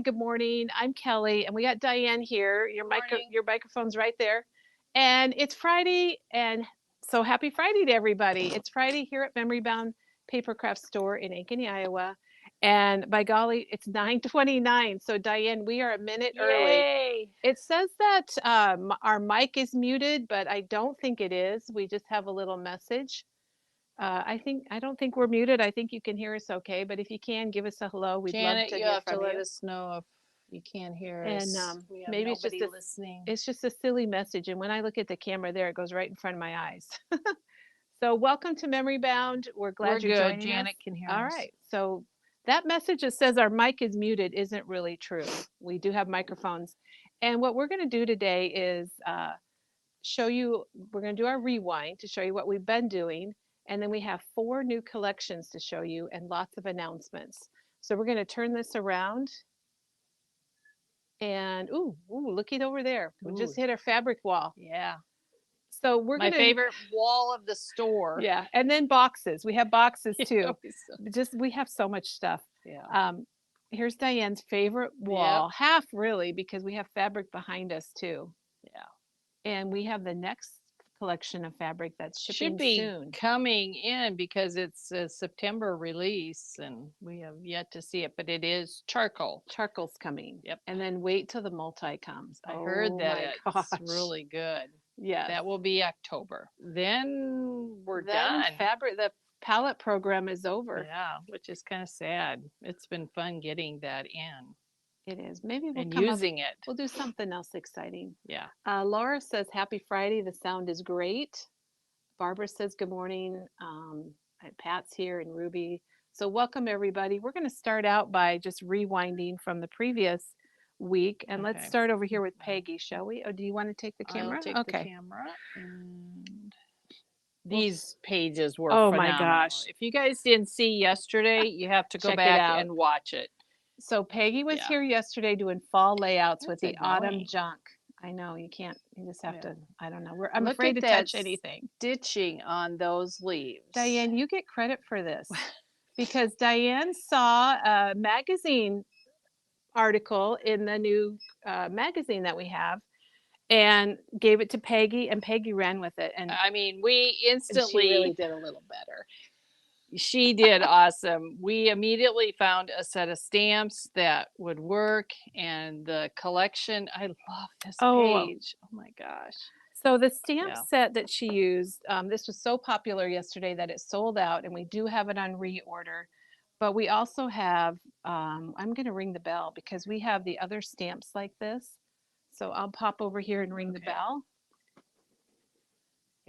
Good morning. I'm Kelly, and we got Diane here. Morning. Your microphone's right there, and it's Friday, and so happy Friday to everybody. It's Friday here at Memory Bound Papercraft Store in Ankeny, Iowa, and by golly, it's 9:29. So Diane, we are a minute early. Yay. It says that our mic is muted, but I don't think it is. We just have a little message. I don't think we're muted. I think you can hear us okay. But if you can, give us a hello. We'd love Janet, to you hear have to from let you. us know if you can't hear And us. We have maybe nobody listening. it's just a silly message. And when I look at the camera there, it goes right in front of my eyes. So welcome to Memory Bound. We're We're glad you're good. joining us. Janet can hear All us. right. So that message that says our mic is muted isn't really true. We do have microphones. And what we're going to do today is show you, we're going to do our rewind to show you what we've been doing. And then we have 4 new collections to show you and lots of announcements. So we're going to turn this around. And looky over there. We just hit our fabric wall. Yeah. So we're My going to favorite wall of the store. yeah, and then boxes. We have boxes Yeah, too. Just we have so much stuff. Yeah. Here's Diane's favorite wall, half really, because we have fabric behind us too. Yeah. And we have the next collection of fabric that's Should shipping be soon. coming in because it's a September release and we have yet to see it, but it is charcoal. Charcoal's coming. Yep. And then wait till the multi comes. I heard that it's gosh. really good. Yes. That will be October. Then we're Then done. the palette program is over. Yeah, which is kind of sad. It's been fun getting that in It is. Maybe we'll and come up, using it. we'll do something else exciting. Yeah. Laura says, Happy Friday. The sound is great. Barbara says, Good morning. Pat's here and Ruby. So, welcome everybody. We're going to start out by just rewinding from the previous week. And let's Okay. start over here with Peggy, shall we? Oh, do you want to take the camera? I'll take Okay. the camera. And these pages were Oh phenomenal. my gosh. If you guys didn't see yesterday, you have to go Check it back out. and watch it. So, Peggy was Yeah. here yesterday doing fall layouts with That's the autumn annoying. junk. I know you can't. You just have Yeah. to. I don't know. I'm Look afraid at to that touch anything. stitching on those leaves. Diane, you get credit for this because Diane saw a magazine article in the new magazine that we have and gave it to Peggy, and Peggy ran with it. And I mean, we instantly she really did a little better. She did awesome. We immediately found a set of stamps that would work and the collection. I love this page. Oh my gosh. So the stamp set that she used, this was so popular yesterday that it sold out, and we do have it on reorder. But we also have, I'm going to ring the bell because we have the other stamps like this. So I'll pop over here and ring the bell.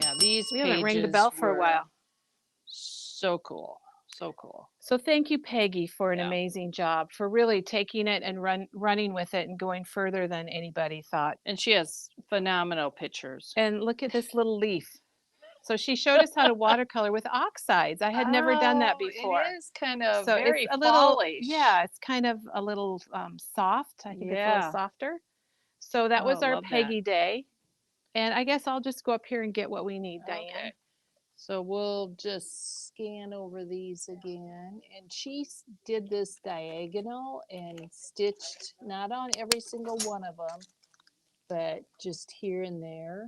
Yeah, these we haven't rang the bell for a while. So cool. So cool. So thank you, Peggy, for an amazing job, for really taking it and running with it and going further than anybody thought. And she has phenomenal pictures. And look at this little leaf. So she showed us how to watercolor with oxides. I had never done that before. It is kind of so very it's a little, fallish. yeah, it's kind of a little soft. I think it's a little softer. So that was our Peggy day. And I guess I'll just go up here and get what we need, Diane. Okay. So we'll just scan over these again. And she did this diagonal and stitched not on every single one of them, but just here and there.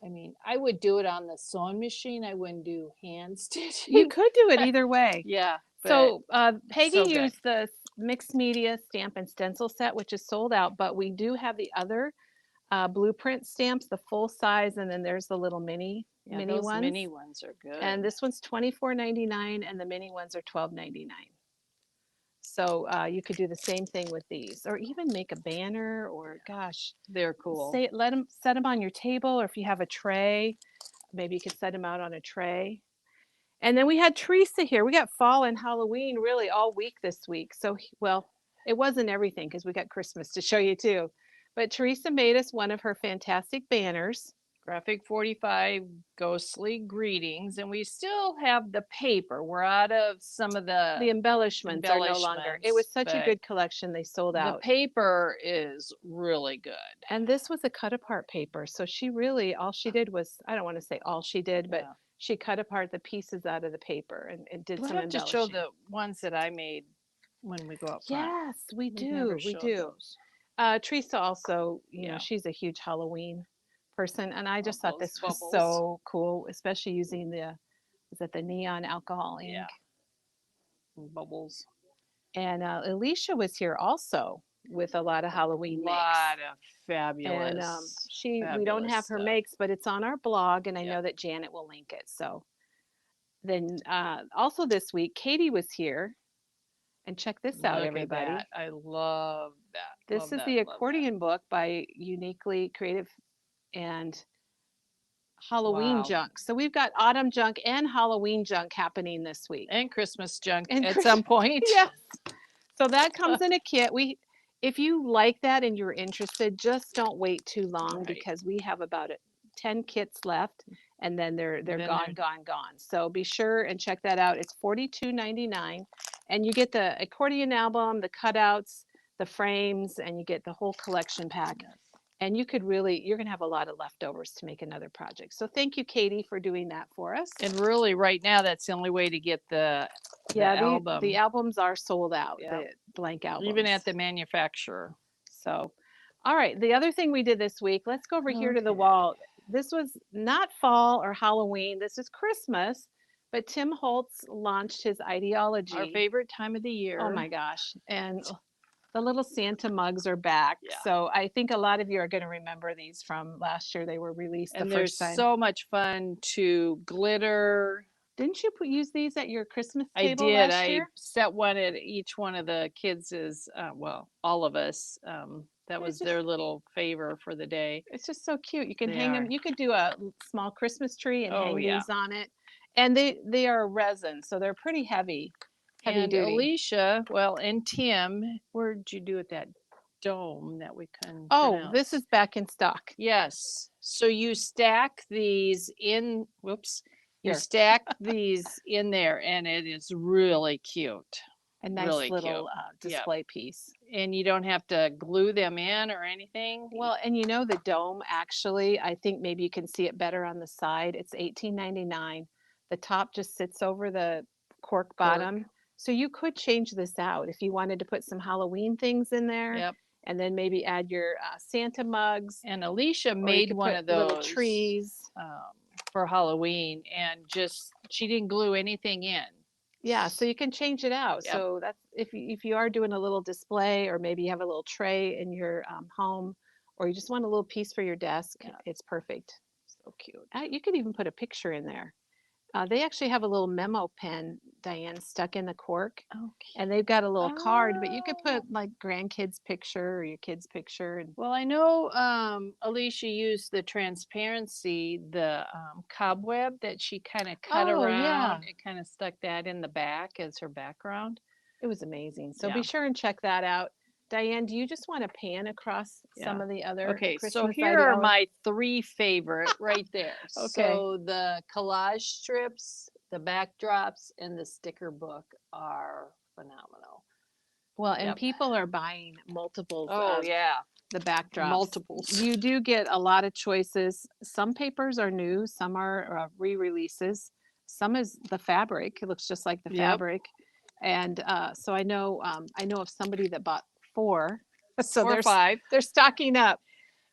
I mean, I would do it on the sewing machine. I wouldn't do hand stitching. You could do it either way. Yeah. So Peggy used the mixed media stamp and stencil set, which is sold out, but we do have the other blueprint stamps, the full size, and then there's the little mini ones. Mini ones are good. And this one's $24.99, and the mini ones are $12.99. So you could do the same thing with these, or even make a banner, or gosh, they're cool. Set them on your table, or if you have a tray, maybe you could set them out on a tray. And then we had Teresa here. We got fall and Halloween really all week this week. So, well, it wasn't everything because we got Christmas to show you too. But Teresa made us one of her fantastic banners. Graphic 45 ghostly greetings, and we still have the paper. We're out of some of the embellishments are no longer. It was such a good collection, they sold out. The paper is really good. And this was a cut apart paper. So she really, all she did was, I don't want to say all she did, but she cut apart the pieces out of the paper and did some embellishing. To show the ones that I made when we go up front. Yes, we We've never do. We showed do. those. Teresa also, Yeah. she's a huge Halloween person, and I just thought those this was bubbles. so cool, especially using the neon alcohol ink. Yeah. Bubbles. And Alicia was here also with a lot of Halloween makes. Lot of fabulous. And we don't have her stuff. makes, but it's on our blog, and I Yep. know that Janet will link it. So then also this week, Katie was here, and check this out, Look everybody. at that. I love that. This Love is that, the love that. accordion book by Uniquely Creative and Halloween Wow. junk. So we've got autumn junk and Halloween junk happening this week. And Christmas junk And at some point. Yes. So that comes in a kit. If you like that and you're interested, just don't wait too long Right. because we have about 10 kits left, and then they're Then gone. So be sure and check that out. It's $42.99, and you get the accordion album, the cutouts, the frames, and you get the whole collection pack. Yes. And you're going to have a lot of leftovers to make another project. So thank you, Katie, for doing that for us. And really, right now, that's the only way to get the album. The albums are sold out, Yep. the blank albums. Even at the manufacturer. So, all right. The other thing we did this week, let's go over here to the wall. This was not fall or Halloween. This is Christmas. But Tim Holtz launched his ideology. Our favorite time of the year. Oh my gosh. And the little Santa mugs are back. Yeah. So I think a lot of you are going to remember these from last year. They were released the first time. And they're so much fun to glitter. Didn't you use these at your Christmas table I did. last year? I set one at each one of the kids' all of us. That was their little favor for the day. It's just so cute. You can They hang are. them. You could do a small Christmas tree and hang yeah. these on it. And they are resin, so they're pretty heavy And duty. Alicia, and Tim, where'd you do it? That dome that we couldn't pronounce. This is back in stock. Yes. So you stack these in. You stack these in there, and it is really cute. A nice really little display piece. And you don't have to glue them in or anything. Well, and the dome, actually, I think maybe you can see it better on the side. It's $18.99. The top just sits over the cork bottom. So you could change this out if you wanted to put some Halloween things in there. Yep. And then maybe add your Santa mugs. And Alicia made one of those little trees for Halloween, and she didn't glue anything in. Yeah, so you can change it out. Yep. So that's if you are doing a little display, or maybe you have a little tray in your home, or you just want a little piece for your desk, it's perfect. So cute. You could even put a picture in there. They actually have a little memo pen, Diane, stuck in the cork. Okay. And they've got a little card, but you could put like grandkids' picture or your kid's picture. And well, I know Alicia used the transparency, the cobweb that she kind of cut around and kind of stuck that in the back as her background. It was amazing. So be sure and check that out. Diane, do you just want to pan across some of the other Christmas so here are my 3 favorite right there. Okay. So the collage strips, the backdrops, and the sticker book are phenomenal. Well, and people are buying multiples of the backdrops. Multiples. You do get a lot of choices. Some papers are new, some are re-releases. Some is the fabric. It looks just like the fabric. And so I know of somebody that bought 4. So or 5. They're stocking up.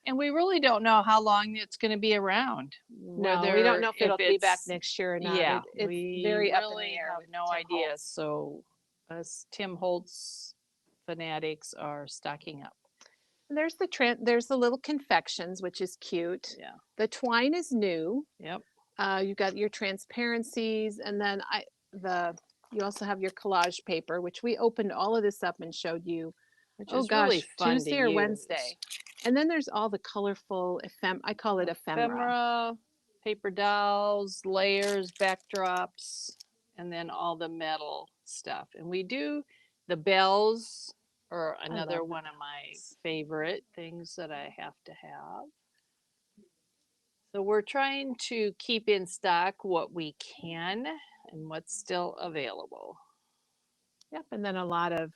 And we really don't know how long it's going to be around. No, we don't know if it'll be back next year or not. Yeah, it's very up in the air. Have no idea. Holtz. So us Tim Holtz fanatics are stocking up. There's there's the little confections, which is cute. Yeah. The twine is new. Yep. You've got your transparencies, and then you also have your collage paper, which we opened all of this up and showed you. Which is really fun Tuesday to or use. Wednesday. And then there's all the colorful I call it ephemera. Paper dolls, layers, backdrops, and then all the metal stuff. And we do the bells, or another one of my favorite things that I have to have. So we're trying to keep in stock what we can and what's still available. Yep, and then a lot of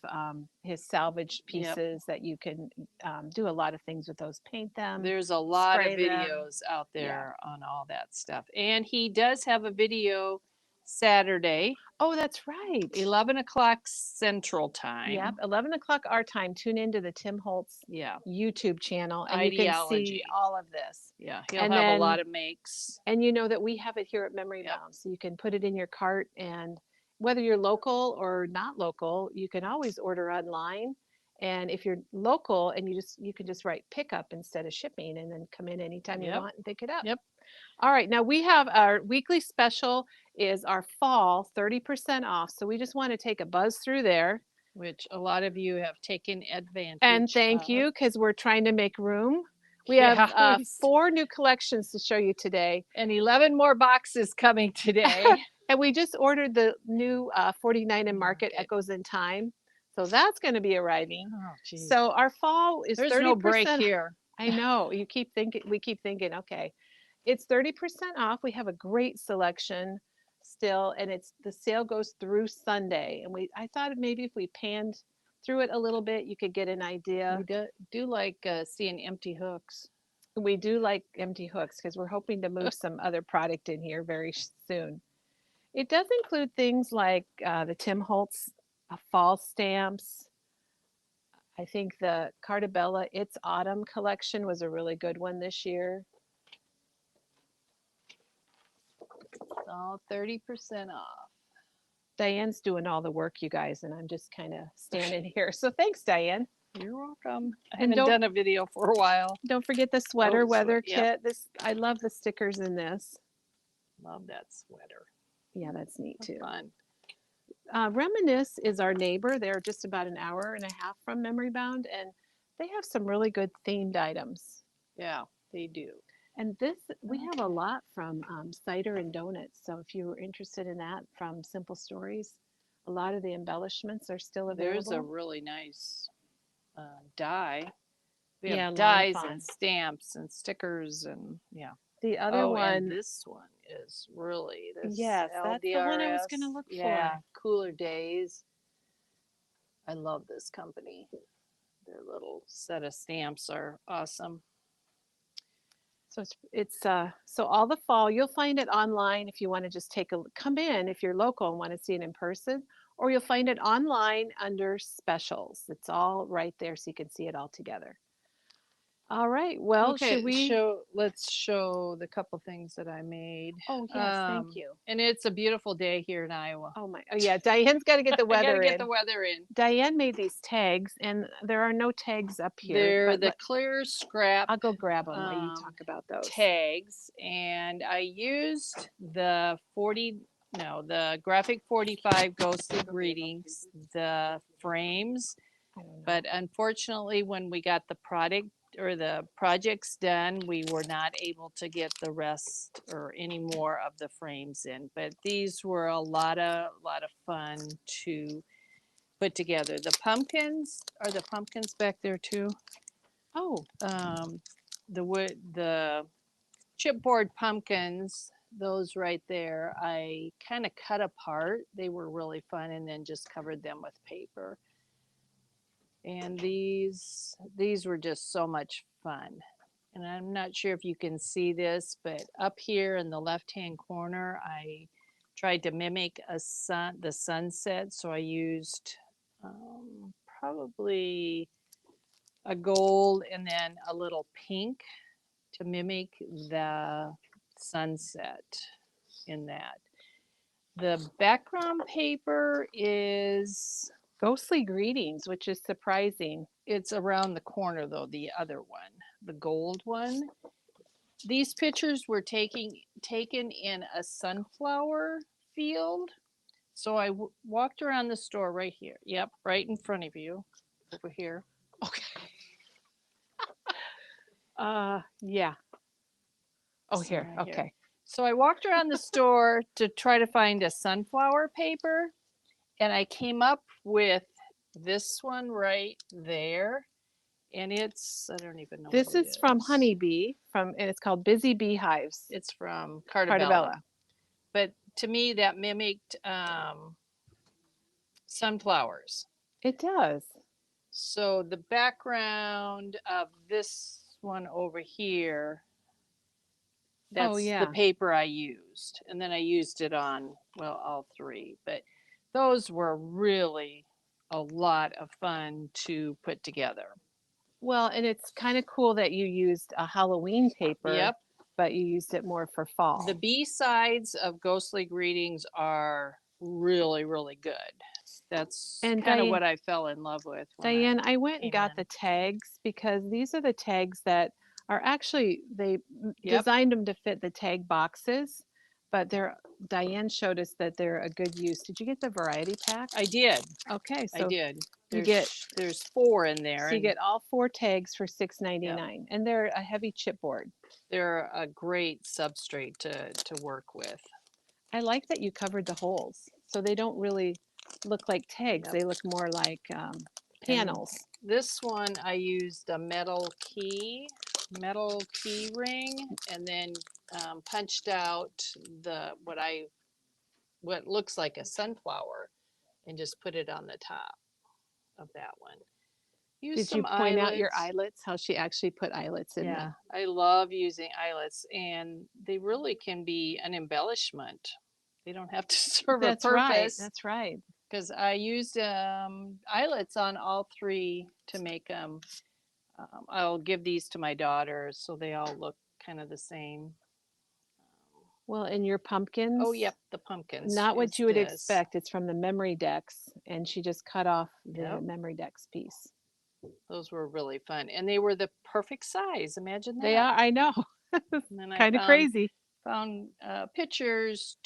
his salvaged pieces that you can do a lot of things with those. Paint them. There's a lot of videos out there on all that stuff. And he does have a video Saturday, Oh, that's right. 11 o'clock Central Time. Yep, 11 o'clock our time. Tune into the Tim Holtz Yeah. YouTube channel, and you can see Ideology. all of this. Yeah. He'll And have a then, lot of makes. and you know that we have it here at Memory Yep. Bound, so you can put it in your cart. And whether you're local or not local, you can always order online. And if you're local, and you can just write pickup instead of shipping, and then come in anytime you Yep. want and pick it up. Yep. All right, now we have our weekly special is our fall 30% off. So we just want to take a buzz through there. Which a lot of you have taken advantage And thank of. you, because we're trying to make room. We have Yeah. 4 new collections to show you today. And 11 more boxes coming today. And we just ordered the new 49 in Market Echoes in Time. So that's going to be arriving. Oh, geez. So our fall is There's 30%. no break here. I know. We keep thinking, okay. It's 30% off. We have a great selection still, and the sale goes through Sunday. And I thought maybe if we panned through it a little bit, you could get an idea. We do like seeing empty hooks. We do like empty hooks because we're hoping to move some other product in here very soon. It does include things like the Tim Holtz fall stamps. I think the Cartabella It's Autumn collection was a really good one this year. It's all 30% off. Diane's doing all the work, you guys, and I'm just kind of standing here. So thanks, Diane. You're welcome. I And haven't done a video for a while. Don't forget the sweater weather Yep. kit. I love the stickers in this. Love that sweater. Yeah, that's neat too. Fun. Reminisce is our neighbor. They're just about an hour and a half from Memory Bound, and they have some really good themed items. Yeah, they do. And we have a lot from cider and donuts. So if you were interested in that from Simple Stories, a lot of the embellishments are still available. There's a really nice die. We Yeah, have lawn dies fawn. and stamps and stickers and yeah. The other one, and this one is really this yes, that's the one I was going to LDRS. look Yeah, for. Cooler Days. I love this company. Their little set of stamps are awesome. So so all the fall, you'll find it online if you want to just come in if you're local and want to see it in person, or you'll find it online under specials. It's all right there so you can see it all together. All right. Well, Okay, should we? let's show the couple things that I made. Oh, yes, thank you. And it's a beautiful day here in Iowa. Oh yeah, Diane's got to get the weather in. Get the weather in. Diane made these tags, and there are no tags up here. They're the clear scrap. I'll go grab them while you talk about those tags, and I used the graphic 45 ghostly greetings, the frames, but unfortunately when we got the projects done, we were not able to get the rest or any more of the frames in, but these were a lot of fun to put together. The pumpkins, are the pumpkins back there too? Oh, the chipboard pumpkins, those right there, I kind of cut apart. They were really fun, and then just covered them with paper. And these were just so much fun. And I'm not sure if you can see this, but up here in the left-hand corner, I tried to mimic the sunset. So I used probably a gold and then a little pink to mimic the sunset in that. The background paper is ghostly greetings, which is surprising. It's around the corner though, the other one, the gold one. These pictures were taken in a sunflower field. So I walked around the store right here. Yep, right in front of you, over here. Okay. Yeah. Oh, here. Right okay. Here. So I walked around the store to try to find a sunflower paper, and I came up with this one right there. And it's, I don't even know. This is from Honeybee, and it's called Busy Beehives. It's from Cartabella. But to me, that mimicked sunflowers. It does. So the background of this one over here, That's yeah. the paper I used. And then I used it on, well, all three. But those were really a lot of fun to put together. Well, and it's kind of cool that you used a Halloween paper, Yep. but you used it more for fall. The B sides of Ghostly Greetings are really, really good. That's And kind of Diane, what I fell in love with. Diane, I went and came got in. the tags because these are the tags that are actually they Yep. designed them to fit the tag boxes, but they're Diane showed us that they're a good use. Did you get the variety pack? I did. Okay, I so did. you There's 4 in there. so you and get all 4 tags for $6.99, and they're a heavy chipboard. They're a great substrate to work with. I like that you covered the holes, so they don't really look like tags. Yep. They look more like panels. This one I used a metal key ring, and then punched out what looks like a sunflower, and just put it on the top of that one. Did you point out your eyelets? How she actually put eyelets in Yeah, them? I love using eyelets, and they really can be an embellishment. They don't have to serve a That's right. purpose. That's right. Because I used eyelets on all 3 to make them. I'll give these to my daughters so they all look kind of the same. Well, in your pumpkins. Oh, yep, the pumpkins. Not what is you would this. expect. It's from the memory decks, and she just cut off the Yep. memory decks piece. Those were really fun, and they were the perfect size. Imagine that. They are. I know. Kind of crazy. Found pictures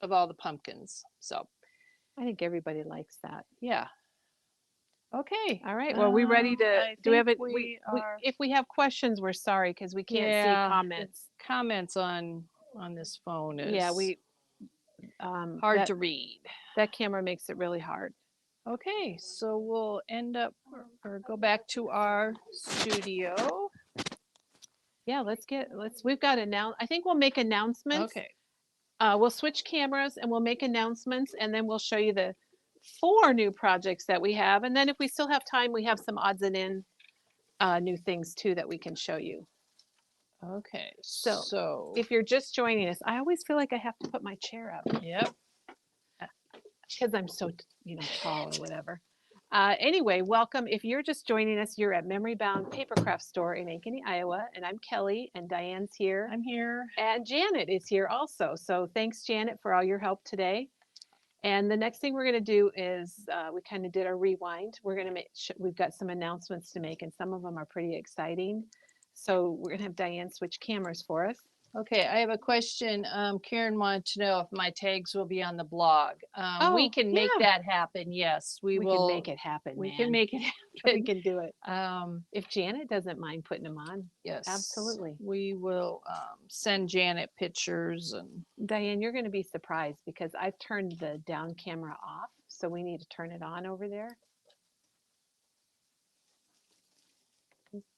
of all the pumpkins. So I think everybody likes that. yeah. Okay. All right. Well, we ready to do we have it? If we have questions, we're sorry because we can't see comments. Comments on this phone is hard to read. That camera makes it really hard. Okay, so we'll end up or go back to our studio. Yeah, we've got I think we'll make announcements. Okay. We'll switch cameras and we'll make announcements, and then we'll show you the 4 new projects that we have. And then if we still have time, we have some odds and ends new things too that we can show you. Okay. So if you're just joining us, I always feel like I have to put my chair up. Yep. Because I'm so tall or whatever. Anyway, welcome. If you're just joining us, you're at Memory Bound Papercraft Store in Ankeny, Iowa, and I'm Kelly, and Diane's here. I'm here. And Janet is here also. So thanks, Janet, for all your help today. And the next thing we're going to do is we kind of did our rewind. We're going to we've got some announcements to make, and some of them are pretty exciting. So we're going to have Diane switch cameras for us. Okay, I have a question. Karen wanted to know if my tags will be on the blog. We can make that happen. Yes, we will. Can make it happen. We can make it happen. We can do it. If Janet doesn't mind putting them on, yes, absolutely. We will send Janet pictures. And Diane, you're going to be surprised because I've turned the down camera off, so we need to turn it on over there.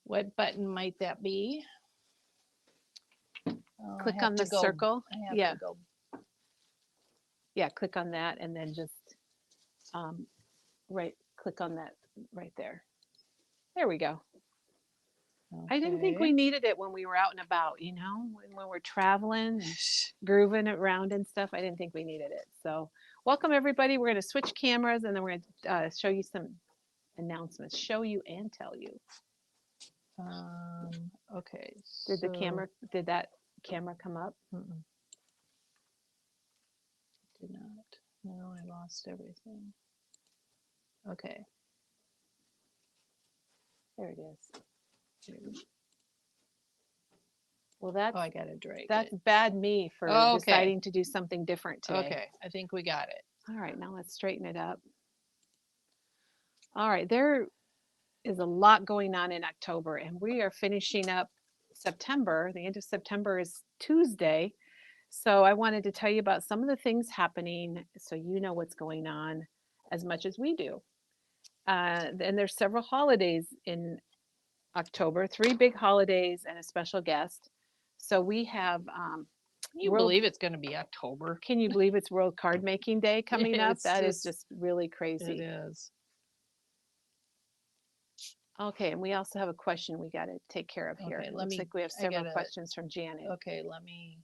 What button might that be? Click on the circle. Yeah. Yeah, click on that and then just click on that right there. There we go. Okay. I didn't think we needed it when we were out and about, when we're traveling and grooving around and stuff. I didn't think we needed it. So welcome everybody. We're going to switch cameras and then we're going to show you some announcements, show you and tell you. Okay. Did that camera come up? Did not. No, I lost everything. Okay. There it is. Well, that's I gotta drag. That's bad me for deciding to do something different today. Okay, I think we got it. All right, now let's straighten it up. All right, there is a lot going on in October, and we are finishing up September. The end of September is Tuesday. So I wanted to tell you about some of the things happening so you know what's going on as much as we do. And there's several holidays in October, 3 big holidays and a special guest. So we have you believe it's going to be October? Can you believe it's World Card Making Day coming up? That is just really crazy. It is. Okay, and we also have a question we got to take care of here. Okay, It let looks me- like we have I several gotta- questions from Janet. Okay, let me.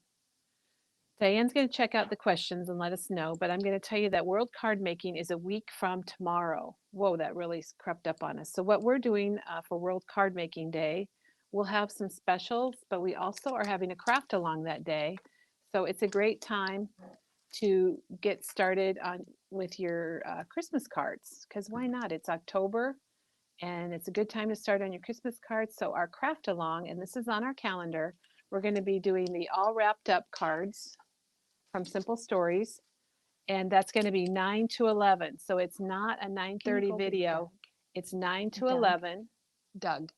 Diane's going to check out the questions and let us know, but I'm going to tell you that World Card Making is a week from tomorrow. Whoa, that really crept up on us. So, what we're doing for World Card Making Day, we'll have some specials, but we also are having a craft along that day. So, it's a great time to get started on with your Christmas cards because why not? It's October and it's a good time to start on your Christmas cards. So, our craft along, and this is on our calendar, we're going to be doing the all wrapped up cards from Simple Stories, and that's going to be 9 to 11. So it's not a 9:30 video. It's 9 to 11. Doug.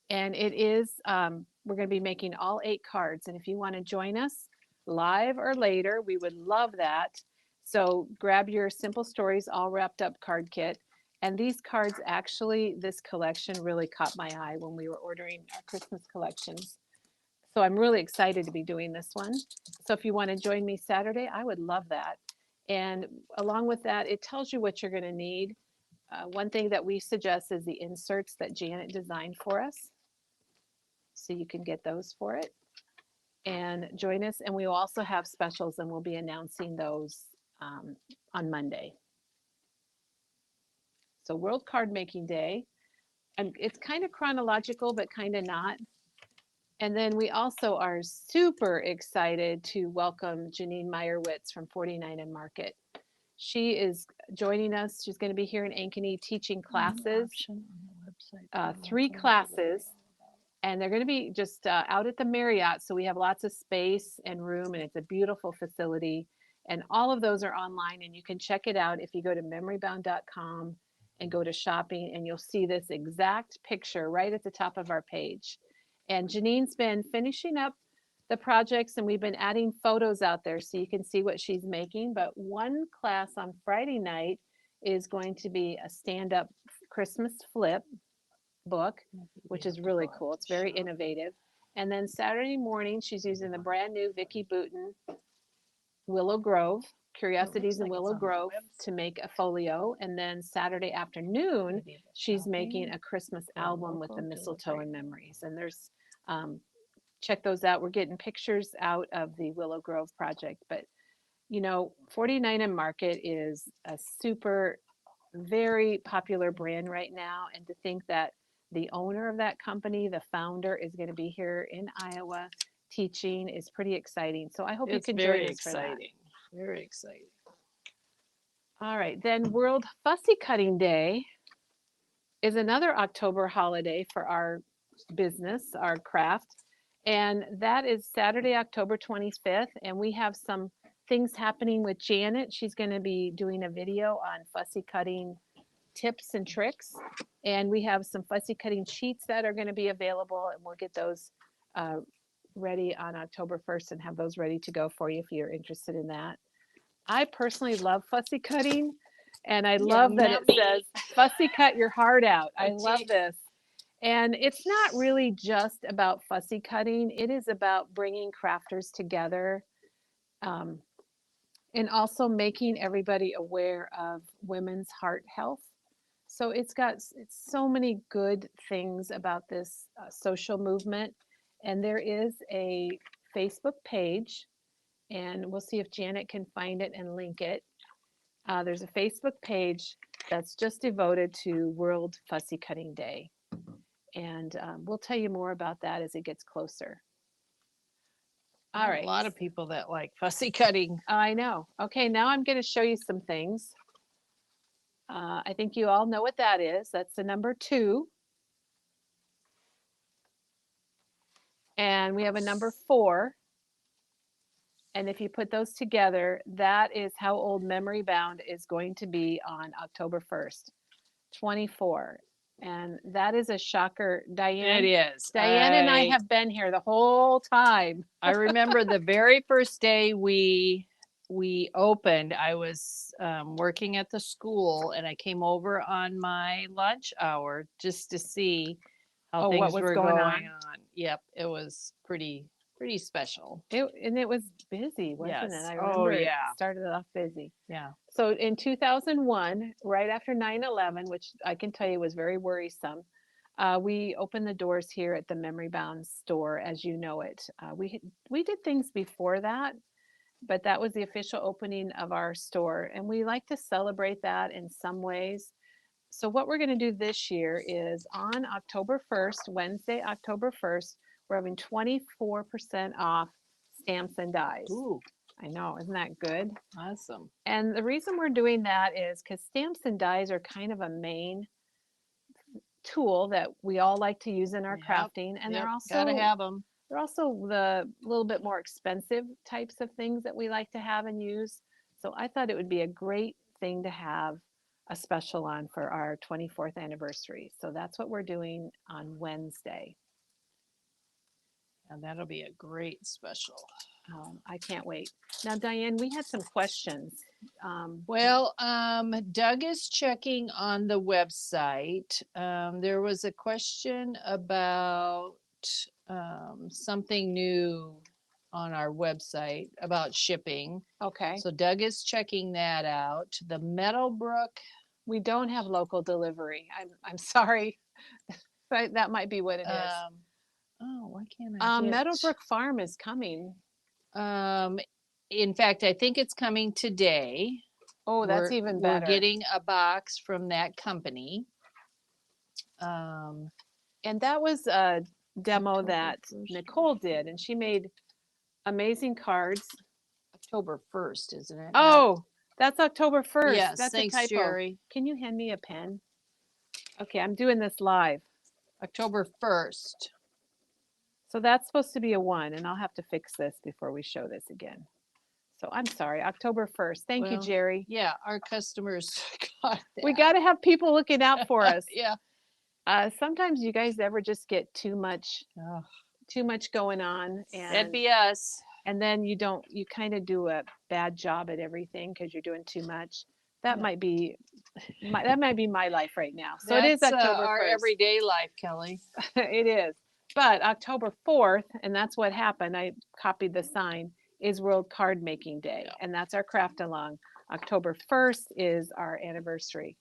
And it is, we're going to be making all 8 cards. And if you want to join us live or later, we would love that. So grab your Simple Stories all wrapped up card kit. And these cards actually, this collection really caught my eye when we were ordering our Christmas collections. So I'm really excited to be doing this one. So if you want to join me Saturday, I would love that. And along with that, it tells you what you're going to need. One thing that we suggest is the inserts that Janet designed for us. So you can get those for it. And join us. And we will also have specials, and we'll be announcing those on Monday. So World Card Making Day. And it's kind of chronological, but kind of not. And then we also are super excited to welcome Janine Meyerowitz from 49 and Market. She is joining us. She's going to be here in Ankeny teaching classes, 3 classes, and they're going to be just out at the Marriott. So we have lots of space and room, and it's a beautiful facility. And all of those are online, and you can check it out if you go to memorybound.com and go to shopping, and you'll see this exact picture right at the top of our page. And Janine's been finishing up the projects, and we've been adding photos out there so you can see what she's making. But one class on Friday night is going to be a stand-up Christmas flip book, which is really cool. It's very innovative. And then Saturday morning, she's using the brand new Vicki Boutin Willow Grove, Curiosities in Willow Grove, to make a folio. And then Saturday afternoon, she's making a Christmas album with the mistletoe and memories. And there's, check those out. We're getting pictures out of the Willow Grove project. But, you know, 49 and Market is a super, very popular brand right now. And to think that the owner of that company, the founder, is going to be here in Iowa teaching is pretty exciting. So I hope you can join us for that. Very exciting. All right, then World Fussy Cutting Day is another October holiday for our business, our craft. And that is Saturday, October 25th. And we have some things happening with Janet. She's going to be doing a video on fussy cutting tips and tricks. And we have some fussy cutting sheets that are going to be available, and we'll get those ready on October 1st and have those ready to go for you if you're interested in that. I personally love fussy cutting, and I love that it says fussy cut your heart out. I love this. And it's not really just about fussy cutting. It is about bringing crafters together, and also making everybody aware of women's heart health. So it's so many good things about this social movement. And there is a Facebook page, and we'll see if Janet can find it and link it. There's a Facebook page that's just devoted to World Fussy Cutting Day. And we'll tell you more about that as it gets closer. All right. A lot of people that like fussy cutting. I know. Okay, now I'm going to show you some things. I think you all know what that is. That's the number 2. And we have a number 4. And if you put those together, that is how old Memory Bound is going to be on October 1st, 24. And that is a shocker. Diane, It is. Diane and I have been here the whole time. I remember the very first day we opened, I was working at the school, and I came over on my lunch hour just to see how things what was were going going on. on. Yep, it was pretty special. And it was busy, wasn't Yes. it? I remember yeah. it started off busy. Yeah. So in 2001, right after 9/11, which I can tell you was very worrisome, We opened the doors here at the Memory Bound store as you know it. We did things before that, but that was the official opening of our store, and we like to celebrate that in some ways. So what we're going to do this year is on October 1st, Wednesday, October 1st, we're having 24% off stamps and dies. Ooh, I know, isn't that good? awesome. And the reason we're doing that is because stamps and dies are kind of a main tool that we all like to use in our Yep, crafting, and Yep, gotta have them. they're also the little bit more expensive types of things that we like to have and use. So I thought it would be a great thing to have a special on for our 24th anniversary. So that's what we're doing on Wednesday. And that'll be a great special. I can't wait. Now, Diane, we had some questions. Well, Doug is checking on the website. There was a question about something new on our website about shipping. Okay. So Doug is checking that out. The Meadowbrook. We don't have local delivery. I'm sorry. But that might be what it is. Oh, why can't I get? Meadowbrook Farm is coming. In fact, I think it's coming today. Oh, that's even better. We're getting a box from that company. And that was a demo that Nicole did, and she made amazing cards. October 1st, isn't it? Oh, that's October 1st. Yes, That's thanks, a typo. Jerry. Can you hand me a pen? Okay, I'm doing this live. October 1st. So that's supposed to be a 1, and I'll have to fix this before we show this again. So I'm sorry, October 1st. Thank you, Jerry. Yeah, our customers got that. We got to have people looking out for us. Yeah. Sometimes you guys ever just get too much going on, and that'd be us. And then you kind of do a bad job at everything because you're doing too much. That might be my life right now. So That's it is October 1st. Our everyday life, Kelly. It is. But October 4th, and that's what happened. I copied the sign, is World Card Making Day. Yeah. And that's our craft along. October 1st is our anniversary.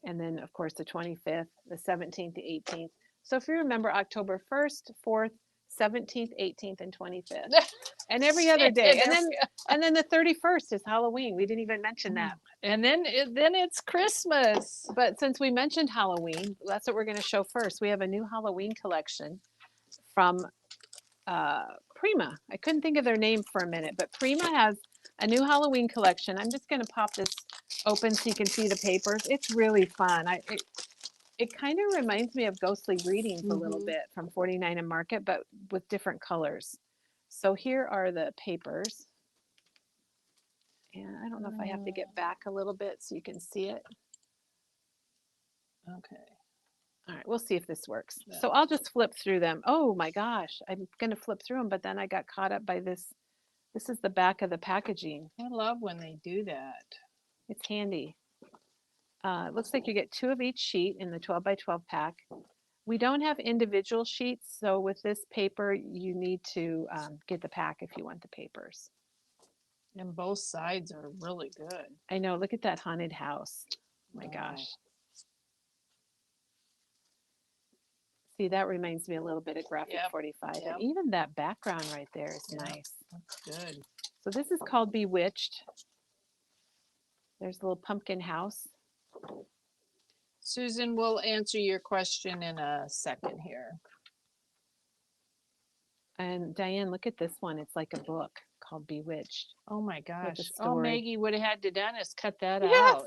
And then, of course, the 25th, the 17th, the 18th. So if you remember, October 1st, 4th, 17th, 18th, and 25th, and every other day, and then the 31st is Halloween. We didn't even mention that. And then it's Christmas. But since we mentioned Halloween, that's what we're going to show first. We have a new Halloween collection from Prima. I couldn't think of their name for a minute, but Prima has a new Halloween collection. I'm just going to pop this open so you can see the papers. It's really fun. It kind of reminds me of Ghostly Readings a little bit from 49 and Market, but with different colors. So here are the papers. And I don't know if I have to get back a little bit so you can see it. Okay. All right, we'll see if this works. Yeah. So I'll just flip through them. Oh my gosh, I'm going to flip through them, but then I got caught up by this. This is the back of the packaging. I love when they do that. It's handy. It looks like you get 2 of each sheet in the 12 by 12 pack. We don't have individual sheets, so with this paper, you need to get the pack if you want the papers. And both sides are really good. I know, look at that haunted house. Oh my gosh. See, that reminds me a little bit of Graphic 45. And even that background right there is nice. That's good. So this is called Bewitched. There's a little pumpkin house. Susan will answer your question in a second here. And Diane, look at this one. It's like a book called Bewitched. Oh my gosh. Oh, Maggie would have had to done is cut that out.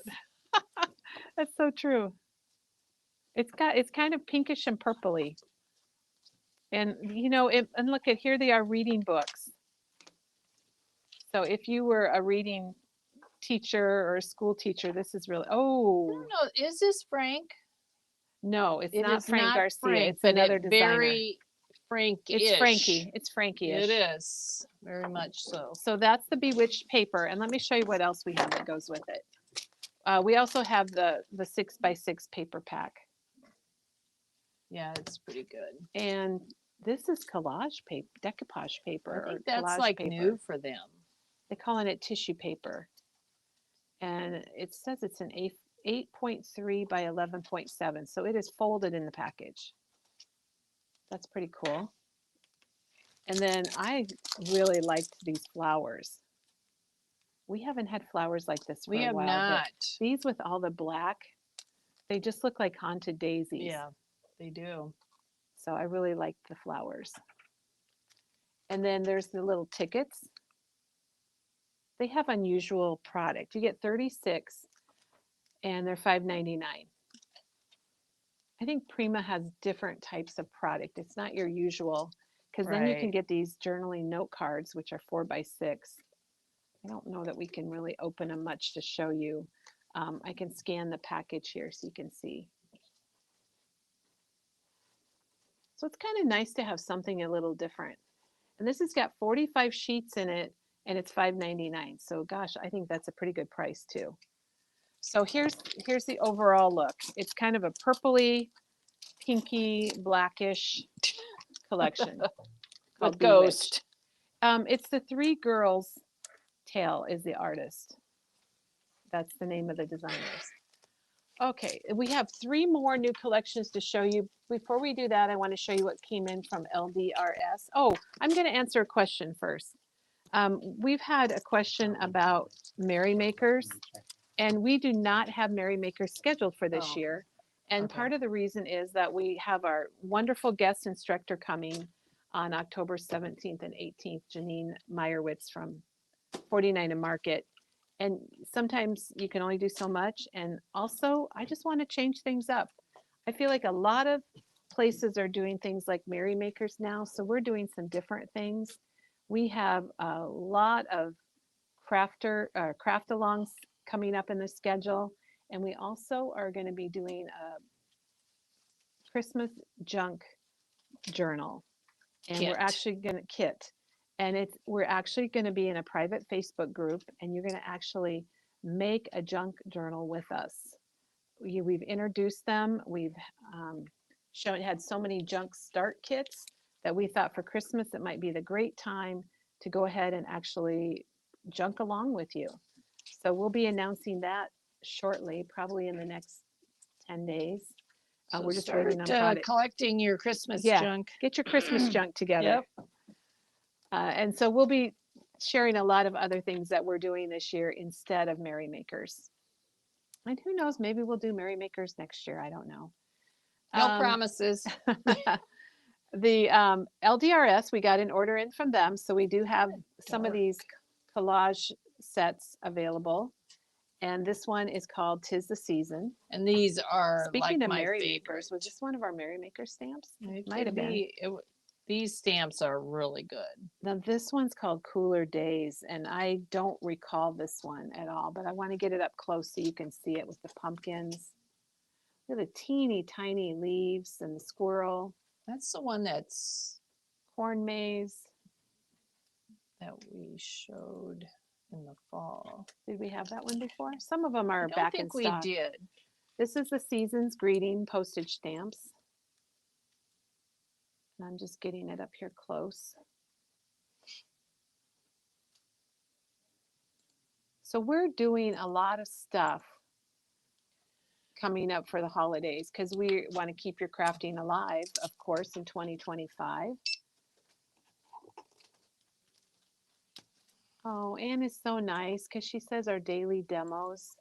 That's so true. It's kind of pinkish and purpley. And you know, and look at here they are reading books. So if you were a reading teacher or a school teacher, this is really No, is this Frank? No, it's not Frank Garcia. Frank, it's another designer. Very Frank-ish. It's Frankie. It's Frankie-ish. It is very much so. So that's the Bewitched paper, and let me show you what else we have that goes with it. We also have the 6x6 paper pack. Yeah, it's pretty good. And this is collage paper, decoupage paper. I think that's like new for them. They're calling it tissue paper. And it says it's an 8.3 by 11.7. So it is folded in the package. That's pretty cool. And then I really liked these flowers. We haven't had flowers like this for We a have while. not. These with all the black, they just look like haunted daisies. Yeah, they do. So I really liked the flowers. And then there's the little tickets. They have unusual product. You get 36 and they're $5.99. I think Prima has different types of product. It's not your usual, because then you can Right. get these journaling note cards, which are 4x6. I don't know that we can really open them much to show you. I can scan the package here so you can see. So it's kind of nice to have something a little different. And this has got 45 sheets in it and it's $5.99. So gosh, I think that's a pretty good price too. So here's the overall look. It's kind of a purpley, pinky, blackish collection called With Bewitched. Ghost. It's the Three Girls Tale is the artist. That's the name of the designers. Okay, we have 3 more new collections to show you. Before we do that, I want to show you what came in from LDRS. Oh, I'm going to answer a question first. We've had a question about Merrymakers, and we do not have Merrymakers scheduled for this Oh, year. And okay. part of the reason is that we have our wonderful guest instructor coming on October 17th and 18th, Janine Meyerowitz from 49 and Market. And sometimes you can only do so much. And also, I just want to change things up. I feel like a lot of places are doing things like Merrymakers now. So we're doing some different things. We have a lot of craft alongs coming up in the schedule. And we also are going to be doing a Christmas junk journal. And we're Kit. actually going to kit. And we're actually going to be in a private Facebook group, and you're going to actually make a junk journal with us. We've introduced them. We've had so many junk start kits that we thought for Christmas it might be the great time to go ahead and actually junk along with you. So we'll be announcing that shortly, probably in the next 10 days. So We're just start waiting on product. collecting your Christmas Yeah, junk. get your Christmas junk together. Yep. And so we'll be sharing a lot of other things that we're doing this year instead of Merrymakers. And who knows, maybe we'll do Merrymakers next year. I don't know. No promises. The LDRS, we got an order in from them. So we do have some of these collage sets available. And this one is called "'Tis the Season." And these are Speaking like of my Merrymakers, favorite. was this one of our Merrymaker stamps? It Might have could been. be. These stamps are really good. Now this one's called Cooler Days, and I don't recall this one at all, but I want to get it up close so you can see it with the pumpkins. Look at the teeny tiny leaves and the squirrel, That's the one that's corn maze. that we showed in the fall. Did we have that one before? Some of them I are don't back in think we stock. did. This is the season's greeting postage stamps. And I'm just getting it up here close. So we're doing a lot of stuff coming up for the holidays because we want to keep your crafting alive, of course, in 2025. Oh, Anne is so nice because she says our daily demos.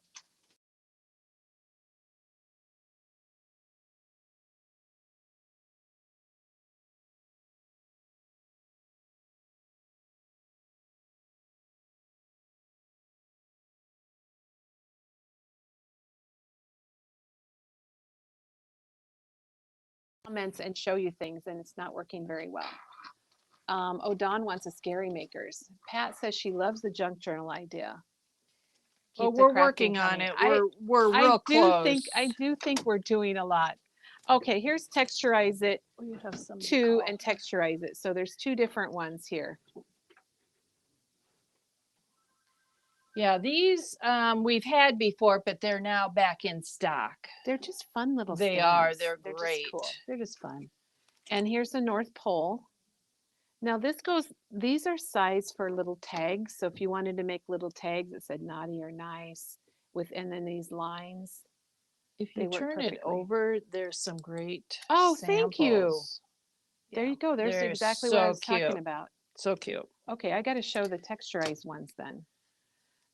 Comments and show you things, and it's not working very well. Dawn wants a Scary Makers. Pat says she loves the junk journal idea. Well, Keep the we're crafting working on coming. it. We're real close. I do think we're doing a lot. Okay, here's Texturize It Oh, you have somebody 2 call. and Texturize It. So there's 2 different ones here. Yeah, these we've had before, but they're now back in stock. They're just fun little They stamps. are. They're Just great. cool. They're just fun. And here's the North Pole. Now these are sized for little tags. So if you wanted to make little tags that said naughty or nice and then these lines. If They you work turn it perfectly. over, there's some great Oh, thank you. samples. There Yeah, you go. There's they're exactly what I so was talking cute. about. So cute. Okay, I got to show the texturized ones then.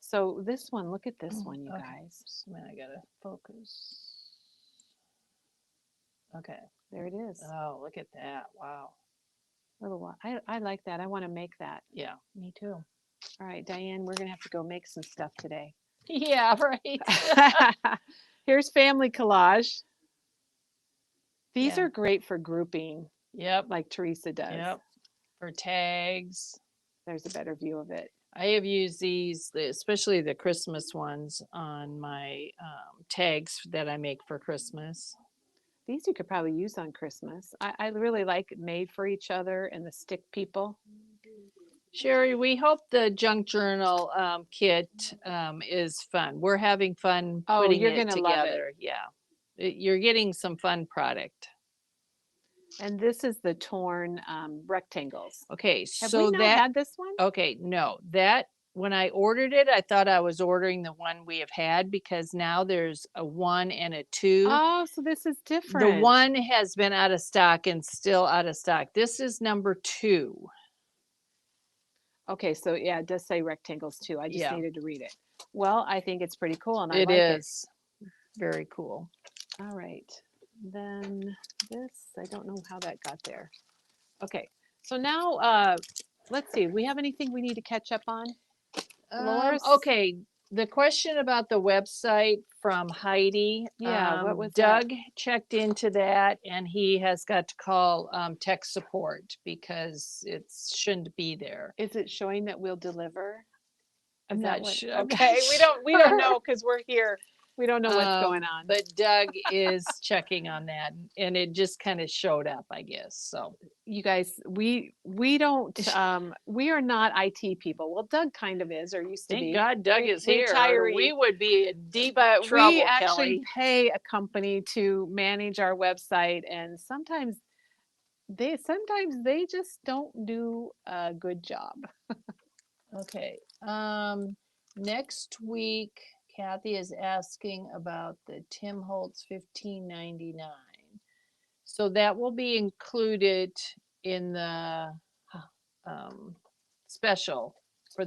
So this one, look at this one, you Okay, guys. just a minute, I gotta focus. Okay. There it is. Oh, look at that. Wow. Little one. I like that. I want to make that. Yeah, me too. All right, Diane, we're going to have to go make some stuff today. Yeah, right. Here's family collage. These Yeah. are great for grouping, Yep. like Teresa does. Yep. For tags. There's a better view of it. I have used these, especially the Christmas ones, on my tags that I make for Christmas. These you could probably use on Christmas. I really like made for each other and the stick people. Sherry, we hope the junk journal kit is fun. We're having fun Oh, putting you're it gonna love it. together. Yeah. You're getting some fun product. And this is the torn rectangles. Okay, Have so we not that, had this one? okay, no, that, when I ordered it, I thought I was ordering the one we have had because now there's a 1 and a 2. Oh, so this is The different. 1 has been out of stock and still out of stock. This is number 2. Okay, so yeah, it does say rectangles too. I just Yeah. needed to read it. Well, I think it's pretty cool and I It like is very cool. it. All right. Then this, I don't know how that got there. Okay. So now let's see. We have anything we need to catch up on? Loris? Okay, the question about the website from Heidi. Yeah, what was that? Doug checked into that and he has got to call tech support because it shouldn't be there. Is it showing that we'll deliver? I'm Is that not what? sure. I'm Okay, not we don't sure. know because we're here. We don't know what's going on. But Doug is checking on that and it just kind of showed up, I guess. So You guys, we don't we are not IT people. Well, Doug kind of is or used to thank be. God Doug is here. Retiree. We would be in deep But trouble, we actually Kelly. pay a company to manage our website, and sometimes they just don't do a good job. Okay. Next week, Kathy is asking about the Tim Holtz 1599. So that will be included in the special for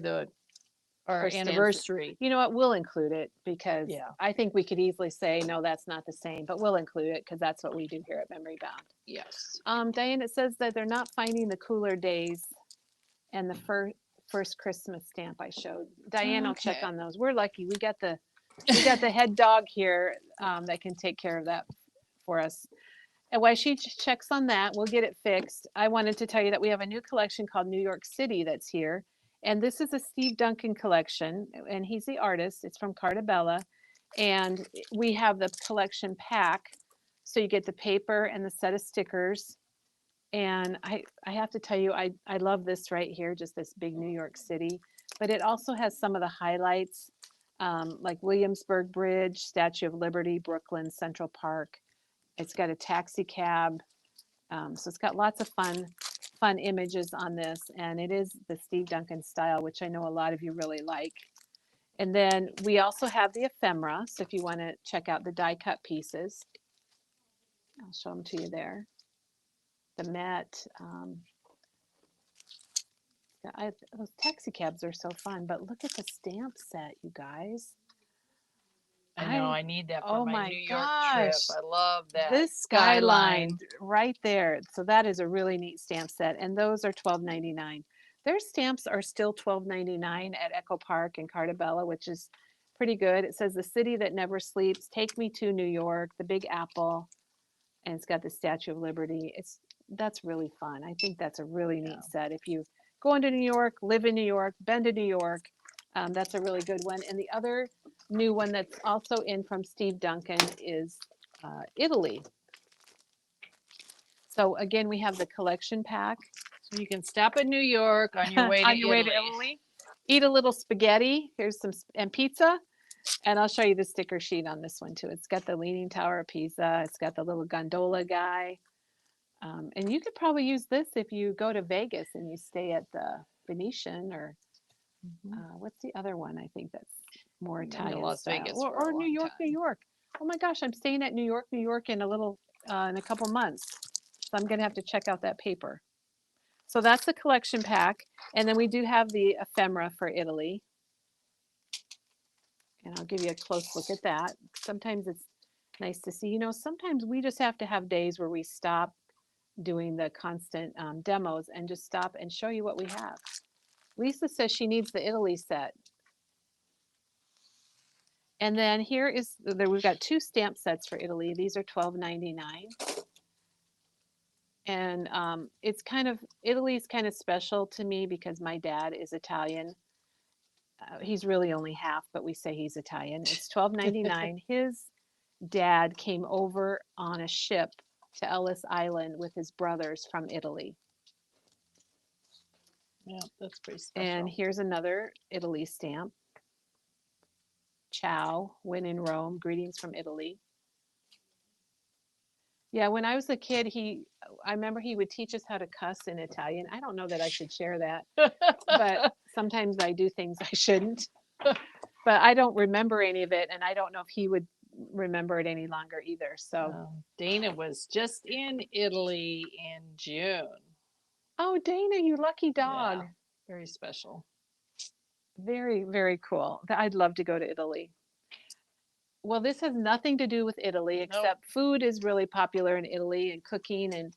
our For stamps. anniversary. You know what? We'll include it because Yeah. I think we could easily say no, that's not the same, but we'll include it because that's what we do here at Memory Bound. Yes. Diane, it says that they're not finding the cooler days and the first Christmas stamp I showed. Diane will check Okay. on those. We're lucky. We got the head dog here that can take care of that for us. And while she checks on that, we'll get it fixed. I wanted to tell you that we have a new collection called New York City that's here. And this is a Steve Duncan collection, and he's the artist. It's from Cartabella. And we have the collection pack. So you get the paper and the set of stickers. And I have to tell you, I love this right here, just this big New York City. But it also has some of the highlights, like Williamsburg Bridge, Statue of Liberty, Brooklyn, Central Park. It's got a taxi cab. So it's got lots of fun images on this. And it is the Steve Duncan style, which I know a lot of you really like. And then we also have the ephemera. So if you want to check out the die cut pieces, I'll show them to you there. The Met. Those taxi cabs are so fun, but look at the stamp set, you guys. I know, I need that for Oh my my New York trip. gosh. I love that. This skyline right there. So that is a really neat stamp set. And those are $12.99. Their stamps are still $12.99 at Echo Park and Cartabella, which is pretty good. It says the city that never sleeps, take me to New York, the Big Apple, and it's got the Statue of Liberty. That's really fun. I think that's a really neat set. If you go into New York, live in New York, been to New York, that's a really good one. And the other new one that's also in from Steve Duncan is Italy. So again, we have the collection pack. So you can stop in New York on your way to Italy. Eat a little spaghetti. Here's and pizza. And I'll show you the sticker sheet on this one too. It's got the Leaning Tower of Pisa. It's got the little gondola guy. And you could probably use this if you go to Vegas and you stay at the Venetian or what's the other one? I think that's more Italian Las style. Vegas Or New York, New York. Oh my gosh, I'm staying at New York in in a couple months. So I'm gonna have to check out that paper. So that's the collection pack. And then we do have the ephemera for Italy. And I'll give you a close look at that. Sometimes it's nice to see, sometimes we just have to have days where we stop doing the constant demos and just stop and show you what we have. Lisa says she needs the Italy set. And then here is, there we've got 2 stamp sets for Italy. These are $12.99. And Italy's kind of special to me because my dad is Italian. He's really only half, but we say he's Italian. It's $12.99. His dad came over on a ship to Ellis Island with his brothers from Italy. Yeah, that's pretty And special. here's another Italy stamp. Ciao, when in Rome, greetings from Italy. Yeah, when I was a kid, I remember he would teach us how to cuss in Italian. I don't know that I should share that, but sometimes I do things I shouldn't. But I don't remember any of it, and I don't know if he would remember it any longer either. So, Dana was just in Italy in June. oh, Dana, you lucky dog. Yeah, very special. Very, very cool. I'd love to go to Italy. Well, this has nothing to do with Italy, Nope. except food is really popular in Italy and cooking. And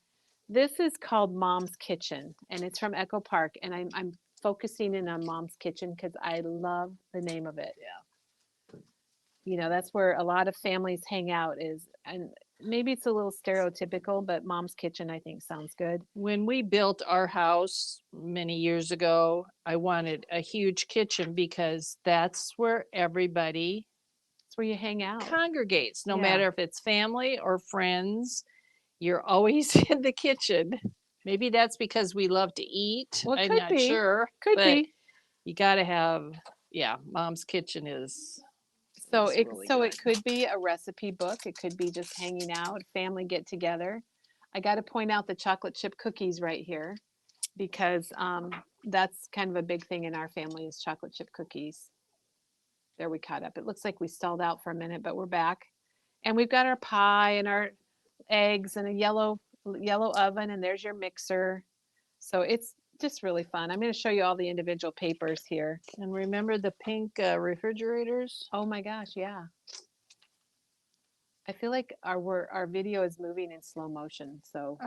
this is called Mom's Kitchen, and it's from Echo Park. And I'm focusing in on Mom's Kitchen because I love the name of it. Yeah. That's where a lot of families hang out and maybe it's a little stereotypical, but Mom's Kitchen, I think, sounds good. When we built our house many years ago, I wanted a huge kitchen because that's where everybody It's where you hang out. congregates, no Yeah. matter if it's family or friends. You're always in the kitchen. Maybe that's because we love to eat. Well, it I'm could not be. sure. Could but be. You got to have, Mom's Kitchen is. So is really good. it could be a recipe book. It could be just hanging out, family get together. I got to point out the chocolate chip cookies right here because that's kind of a big thing in our family is chocolate chip cookies. There we caught up. It looks like we stalled out for a minute, but we're back. And we've got our pie and our eggs and a yellow oven, and there's your mixer. So it's just really fun. I'm going to show you all the individual papers here. And remember the pink refrigerators? Oh my gosh, yeah. I feel like our video is moving in slow motion, so I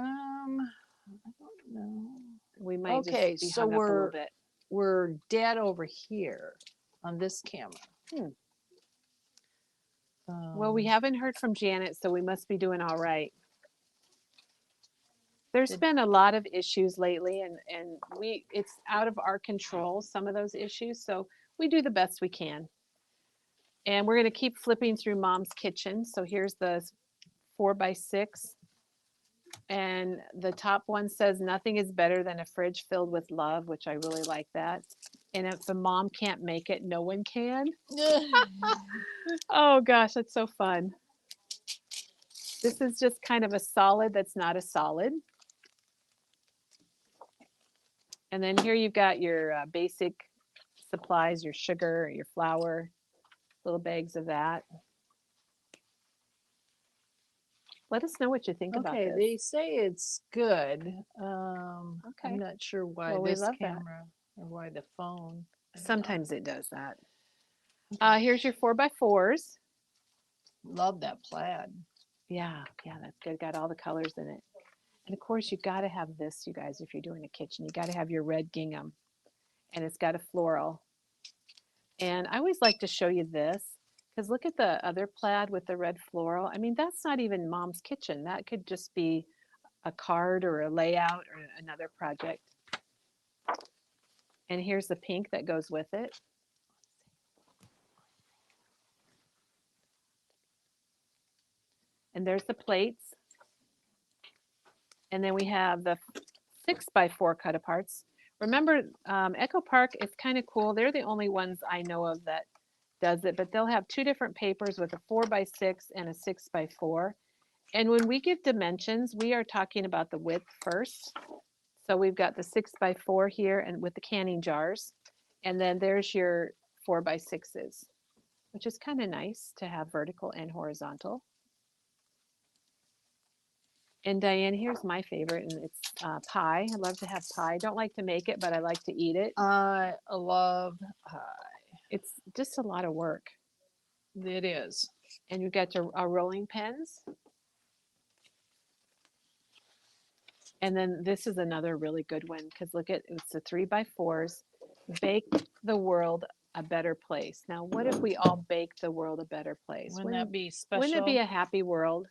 don't know. we might just be so hung up a little bit. we're dead over here on this camera. Well, we haven't heard from Janet, so we must be doing all right. There's been a lot of issues lately, and it's out of our control, some of those issues, so we do the best we can. And we're going to keep flipping through Mom's Kitchen. So here's the 4x6. And the top one says, nothing is better than a fridge filled with love, which I really like that. And if a mom can't make it, no one can. Oh gosh, that's so fun. This is just kind of a solid that's not a solid. And then here you've got your basic supplies, your sugar, your flour, little bags of that. Let us know what you think about this. Okay, they say it's good. I'm not sure why this camera or why the phone. Sometimes it does that. Here's your 4x4s. Love that plaid. Yeah, that's good. Got all the colors in it. And of course, you got to have this, you guys, if you're doing a kitchen. You got to have your red gingham. And it's got a floral. And I always like to show you this because look at the other plaid with the red floral. I mean, that's not even Mom's Kitchen. That could just be a card or a layout or another project. And here's the pink that goes with it. And there's the plates. And then we have the 6x4 cut aparts. Remember, Echo Park is kind of cool. They're the only ones I know of that does it, but they'll have 2 different papers with a 4x6 and a 6x4. And when we give dimensions, we are talking about the width first. So we've got the 6x4 here and with the canning jars. And then there's your 4x6s. which is kind of nice to have vertical and horizontal. And Diane, here's my favorite, and it's pie. I love to have pie. I don't like to make it, but I like to eat it. I love pie. It's just a lot of work. It is. And you've got your rolling pins. And then this is another really good one because look at it's the 3x4s. Bake the world a better place. Now, what if we all baked the world a better place? Wouldn't that be Wouldn't it be special? a happy world?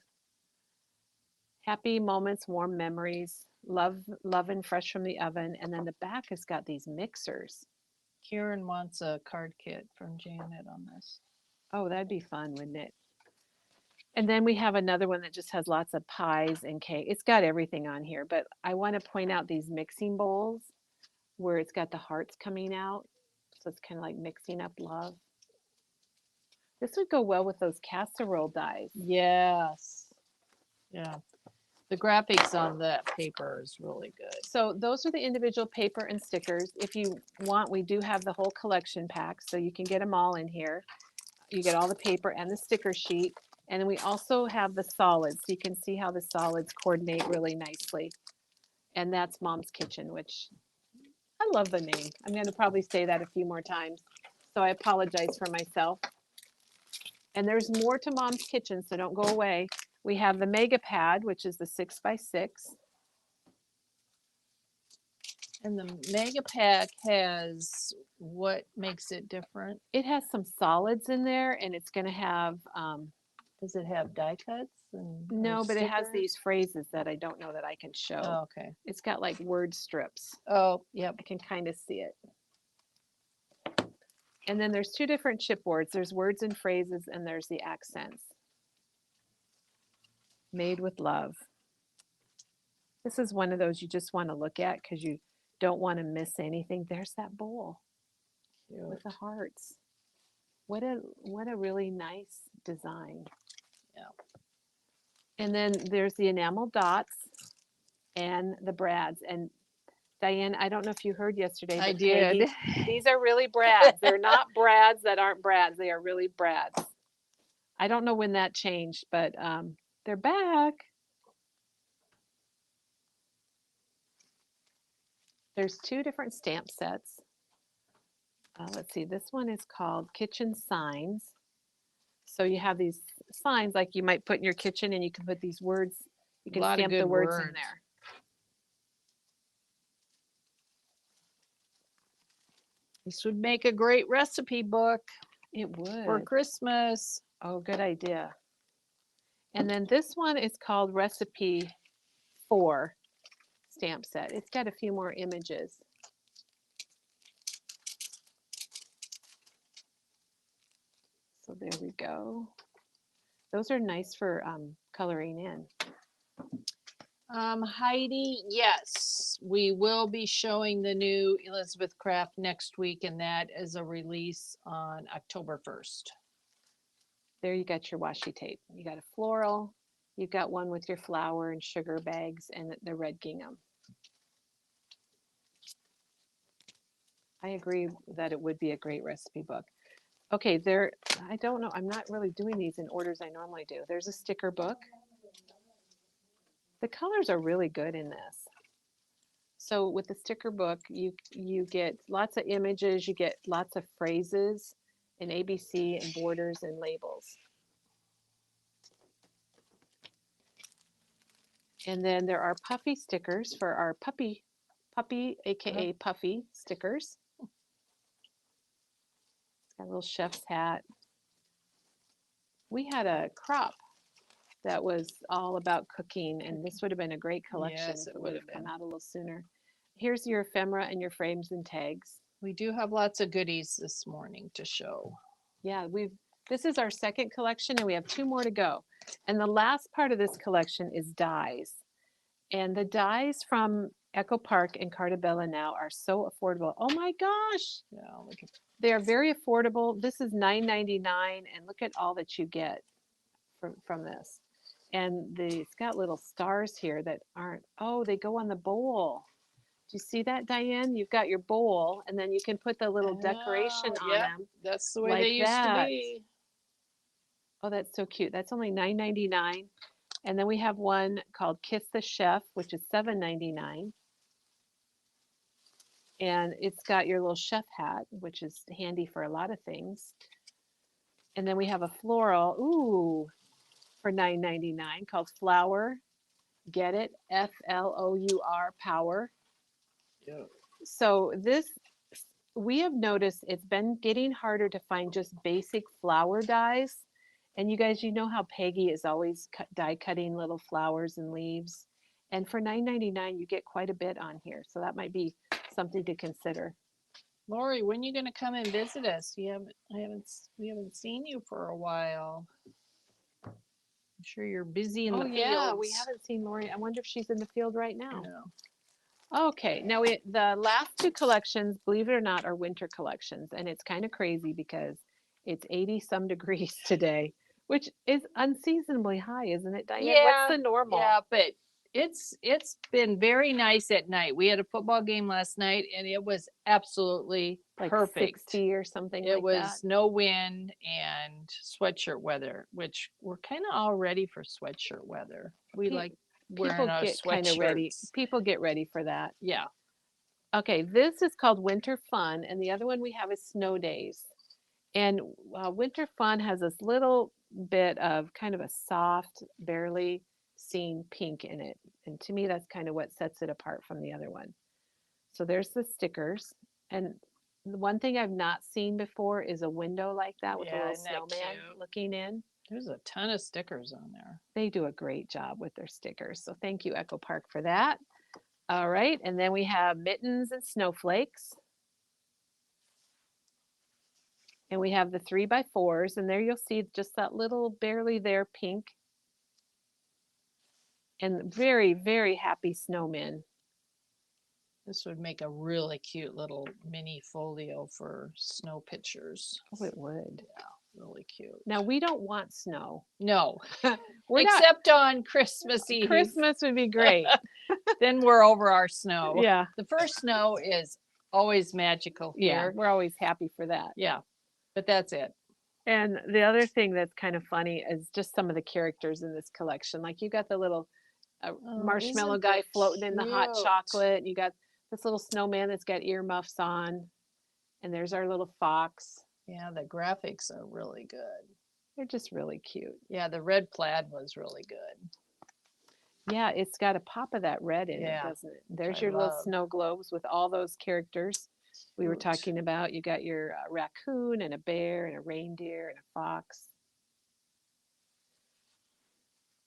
Happy moments, warm memories, love and fresh from the oven. And then the back has got these mixers. Kieran wants a card kit from Janet on this. Oh, that'd be fun, wouldn't it? And then we have another one that just has lots of pies and cake. It's got everything on here, but I want to point out these mixing bowls where it's got the hearts coming out. So it's kind of like mixing up love. This would go well with those casserole dies. Yes. Yeah. The graphics on that paper is really good. So those are the individual paper and stickers. If you want, we do have the whole collection pack, so you can get them all in here. You get all the paper and the sticker sheet. And then we also have the solids, so you can see how the solids coordinate really nicely. And that's Mom's Kitchen, which I love the name. I'm going to probably say that a few more times, so I apologize for myself. And there's more to Mom's Kitchen, so don't go away. We have the Mega Pad, which is the 6x6. And the Mega Pack has what makes it different? It has some solids in there, and it's going to have. Does it have die cuts? No, but it has these phrases that I don't know that I can show. Oh, okay. It's got like word strips. Oh, yep. I can kind of see it. And then there's two different chipboards. There's words and phrases, and there's the accents. Made with love. This is one of those you just want to look at because you don't want to miss anything. There's that bowl. Cute. With the hearts. What a really nice design. Yeah. And then there's the enamel dots and the brads. And Diane, I don't know if you heard yesterday. I did. These are really brads. They're not brads that aren't brads. They are really brads. I don't know when that changed, but they're back. There's two different stamp sets. Let's see, this one is called Kitchen Signs. So you have these signs like you might put in your kitchen, and you can put these words, you can stamp the words in there. This would make a great recipe book. It would. For Christmas. Oh, good idea. And then this one is called Recipe 4 stamp set. It's got a few more images. So there we go. Those are nice for coloring in. Heidi, yes, we will be showing the new Elizabeth Craft next week, and that is a release on October 1st. There you got your washi tape. You got a floral. You've got one with your flour and sugar bags and the red gingham. I agree that it would be a great recipe book. Okay, there, I don't know, I'm not really doing these in orders I normally do. There's a sticker book. The colors are really good in this. So with the sticker book, you get lots of images, you get lots of phrases and ABC and borders and labels. And then there are puffy stickers for our puppy, aka Puffy stickers. It's got a little chef's hat. We had a crop that was all about cooking, and this would have been a great collection. Yes, if it would have come out a little sooner. Here's your ephemera and your frames and tags. We do have lots of goodies this morning to show. Yeah, this is our second collection, and we have 2 more to go. And the last part of this collection is dies. And the dies from Echo Park and Cartabella now are so affordable. Oh my gosh. Yeah, they are very affordable. This is $9.99, and look at all that you get from this. And it's got little stars here that aren't, oh, they go on the bowl. Do you see that, Diane? You've got your bowl, and then you can put the little decoration on them. That's the way they used to be. Oh, that's so cute. That's only $9.99. And then we have one called Kiss the Chef, which is $7.99. And it's got your little chef hat, which is handy for a lot of things. And then we have a floral, ooh, for $9.99 called Flower. Get it? Flour, power. Yeah. So this, we have noticed it's been getting harder to find just basic flower dyes. And you guys, you know how Peggy is always die cutting little flowers and leaves. And for $9.99, you get quite a bit on here. So that might be something to consider. Lori, when you gonna come and visit us? We haven't seen you for a while. I'm sure you're busy in Oh the yeah, we fields. haven't seen Lori. I wonder if she's in the field right now. No. Okay, now the last two collections, believe it or not, are winter collections, and it's kind of crazy because it's 80 some degrees today, which is unseasonably high, isn't it, Diane? What's the normal? Yeah, but it's been very nice at night. We had a football game last night, and it was absolutely Like perfect. 60 or something It like was that. no wind and sweatshirt weather, which we're kind of all ready for sweatshirt weather. We Pe- like People wearing our get kind of ready. sweatshirts. People get ready for that. Yeah. Okay, this is called Winter Fun, and the other one we have is Snow Days. And Winter Fun has this little bit of kind of a soft, barely seen pink in it. And to me, that's kind of what sets it apart from the other one. So there's the stickers. And the one thing I've not seen before is a window like that with a Yeah, little isn't that snowman cute? looking in. There's a ton of stickers on there. They do a great job with their stickers. So thank you, Echo Park, for that. All right. And then we have mittens and snowflakes. And we have the 3x4s, and there you'll see just that little barely there pink. And very, very happy snowmen. This would make a really cute little mini folio for snow pictures. Oh, it would. Yeah, really cute. Now we don't want snow. No, We're except on Christmas Eve. Christmas would be great. Then we're over our snow. Yeah. The first snow is always magical Yeah. here. We're always happy for that. Yeah, but that's it. And the other thing that's kind of funny is just some of the characters in this collection. Like you got the little marshmallow isn't guy that floating in the hot cute? chocolate. You got this little snowman that's got earmuffs on. And there's our little fox. Yeah, the graphics are really good. They're just really cute. Yeah, the red plaid was really good. Yeah, it's got a pop of that red in it, Yeah, doesn't it? There's I your little love. snow globes with all those characters we were Cute. talking about. You got your raccoon and a bear and a reindeer and a fox.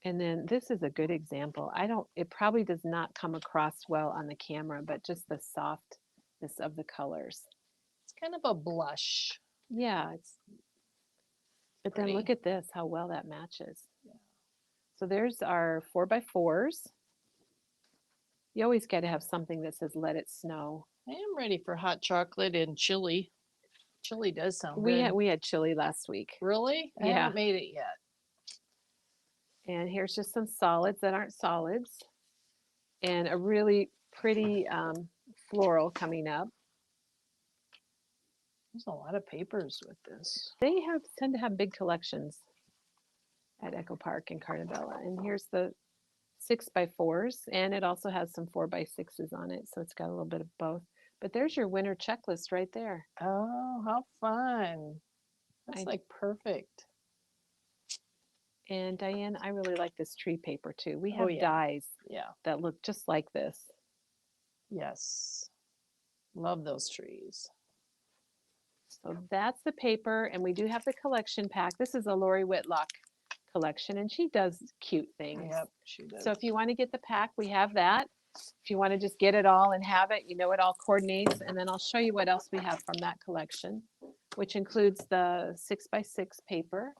And then this is a good example. It probably does not come across well on the camera, but just the softness of the colors. It's kind of a blush. Yeah, but then look Pretty. at this, how well that matches. Yeah. So there's our 4x4s. You always got to have something that says "Let it snow." I am ready for hot chocolate and chili. Chili does sound We good. had chili last week. Really? I Yeah. haven't made it yet. And here's just some solids that aren't solids, and a really pretty floral coming up. There's a lot of papers with this. They tend to have big collections at Echo Park and Carnabella. And here's the 6x4s, and it also has some 4x6s on it, so it's got a little bit of both. But there's your winter checklist right there. Oh, how fun. That's like perfect. And Diane, I really like this tree paper too. We Oh, have yeah. dies Yeah. that look just like this. Yes. Love those trees. So that's the paper, and we do have the collection pack. This is a Lori Whitlock collection, and she does cute things. Yep, she does. So if you want to get the pack, we have that. If you want to just get it all and have it, you know it all coordinates. And then I'll show you what else we have from that collection, which includes the 6x6 paper.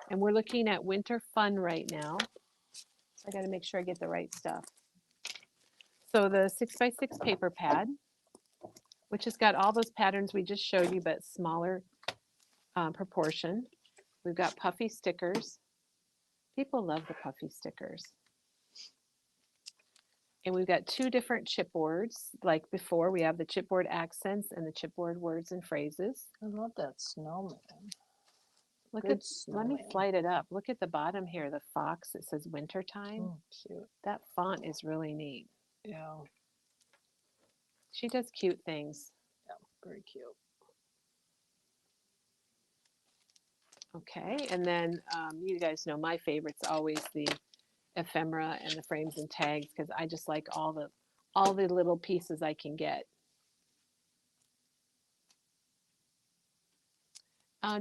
And we're looking at Winter Fun right now. So I got to make sure I get the right stuff. So the 6x6 paper pad, which has got all those patterns we just showed you, but smaller proportion. We've got puffy stickers. People love the puffy stickers. And we've got two different chipboards. Like before, we have the chipboard accents and the chipboard words and phrases. I love that snowman. Look Good at, let me snowman. slide it up. Look at the bottom here, the fox. It says wintertime. Oh, cute. That font is really neat. Yeah, She does cute things. yeah, very cute. Okay, and then you guys know my favorite's always the ephemera and the frames and tags because I just like all the little pieces I can get.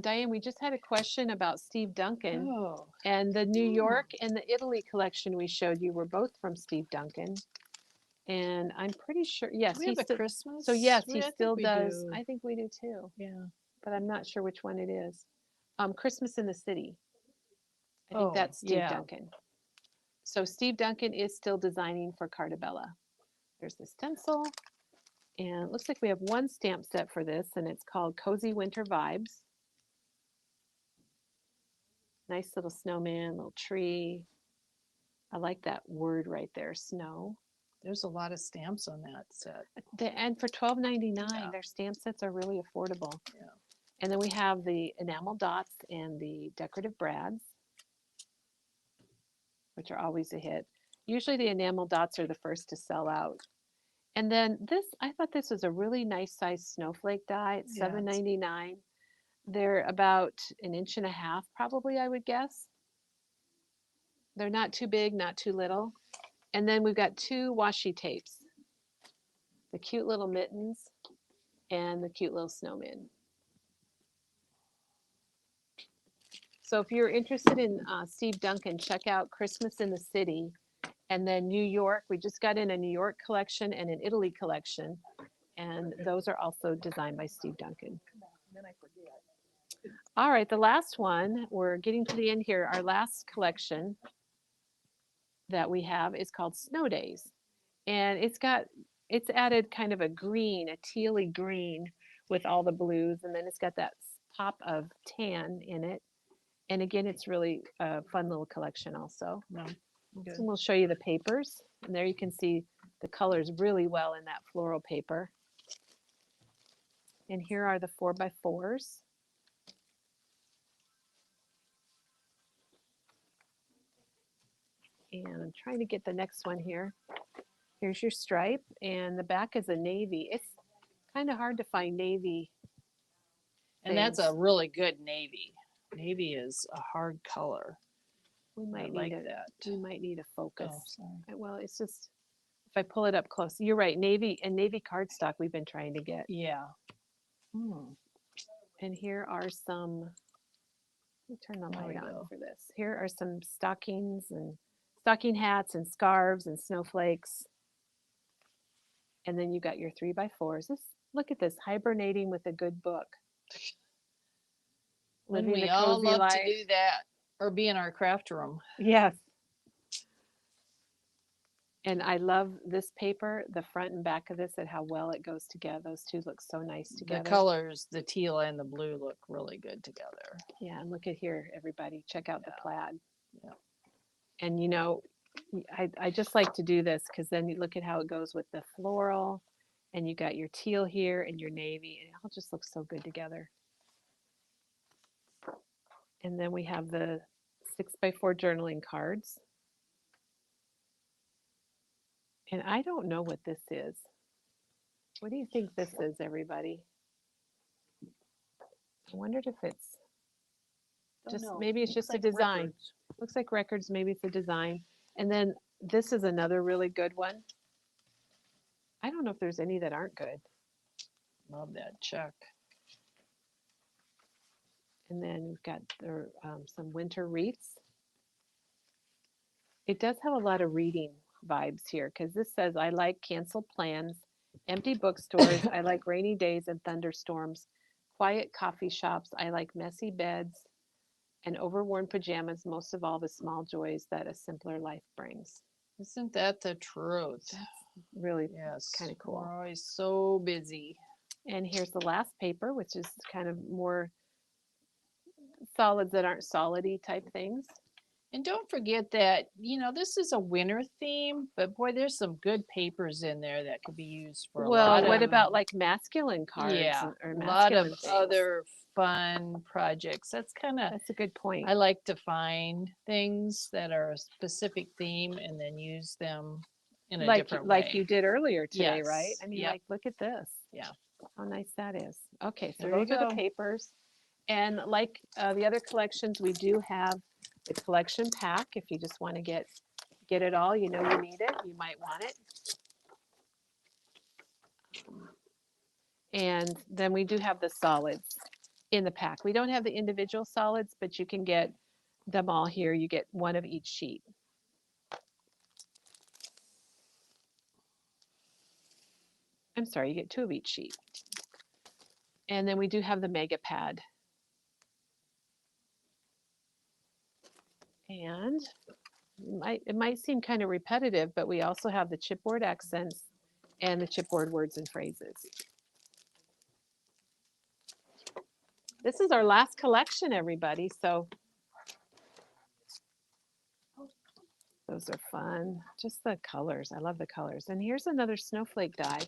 Diane, we just had a question about Steve Duncan. Oh, And the New York and the Italy collection we showed you were both from Steve Duncan. And I'm pretty sure, yes, we he have a still, Christmas. so yes, I he think still we does. do. I think we do too, Yeah. but I'm not sure which one it is. Christmas in the City. I think Oh, that's Steve yeah. Duncan. So Steve Duncan is still designing for Cartabella. There's the stencil. And it looks like we have one stamp set for this, and it's called Cozy Winter Vibes. Nice little snowman, little tree. I like that word right there, snow. There's a lot of stamps on that set. And for $12.99, Yeah. their stamp sets are really affordable. Yeah. And then we have the enamel dots and the decorative brads, which are always a hit. Usually the enamel dots are the first to sell out. And then this, I thought this was a really nice size snowflake die. It's Yeah, $7.99. They're about 1.5 inches, probably, I would guess. They're not too big, not too little. And then we've got two washi tapes, the cute little mittens and the cute little snowman. So if you're interested in Steve Duncan, check out Christmas in the City. And then New York, we just got in a New York collection and an Italy collection. And those are also designed by Steve Duncan. All right, the last one, we're getting to the end here. Our last collection that we have is called Snow Days. And it's added kind of a green, a tealy green with all the blues. And then it's got that pop of tan in it. And again, it's really a fun little collection also. No. Good. And we'll show you the papers. And there you can see the colors really well in that floral paper. And here are the 4x4s. And I'm trying to get the next one here. Here's your stripe, and the back is a navy. It's kind of hard to find navy. And that's a really good navy. Navy is a hard color. We might I like need that. We might need a focus. Oh, sorry. Well, it's just if I pull it up close. You're right, navy and navy cardstock we've been trying to get. Yeah. And here are some. Let me turn the There we light on go. for this. Here are some stockings and stocking hats and scarves and snowflakes. And then you got your 3x4s. Look at this, hibernating with a good book. Wouldn't Living we the all cozy love life. to do that or be in our craft room? Yes. And I love this paper, the front and back of this, and how well it goes together. Those two look so nice together. The colors, the teal and the blue, look really good together. Yeah, and look at here, everybody. Check out the plaid. Yeah. And you know, I just like to do this because then you look at how it goes with the floral, and you got your teal here and your navy, and it all just looks so good together. And then we have the 6x4 journaling cards. And I don't know what this is. What do you think this is, everybody? I wondered if it's just, maybe it's just a design. Records. Looks like records, maybe it's a design. And then this is another really good one. I don't know if there's any that aren't good. Love that check. And then we've got some winter wreaths. It does have a lot of reading vibes here because this says, I like canceled plans, empty bookstores, I like rainy days and thunderstorms, quiet coffee shops, I like messy beds and overworn pajamas, most of all the small joys that a simpler life brings. Isn't that the truth? That's really Yes. kind of cool. We're always so busy. And here's the last paper, which is kind of more solids that aren't solidy type things. And don't forget that, you know, this is a winter theme, but boy, there's some good papers in there that could be used for a lot Well, what of, about like masculine cards? yeah, Or a lot of masculine things? other fun projects. That's kind of, That's a good point. I like to find things that are a specific theme and then use them in a different way. Like you did earlier today, right? Yes, I mean, yep. like, look at this. Yeah. How nice that is. Okay, so There you those are the go. papers. And like the other collections, we do have the collection pack. If you just want to get it all, you know you need it, you might want it. And then we do have the solids in the pack. We don't have the individual solids, but you can get them all here. You get one of each sheet. I'm sorry, you get two of each sheet. And then we do have the mega pad. And it might seem kind of repetitive, but we also have the chipboard accents and the chipboard words and phrases. This is our last collection, everybody. So those are fun. Just the colors. I love the colors. And here's another snowflake die.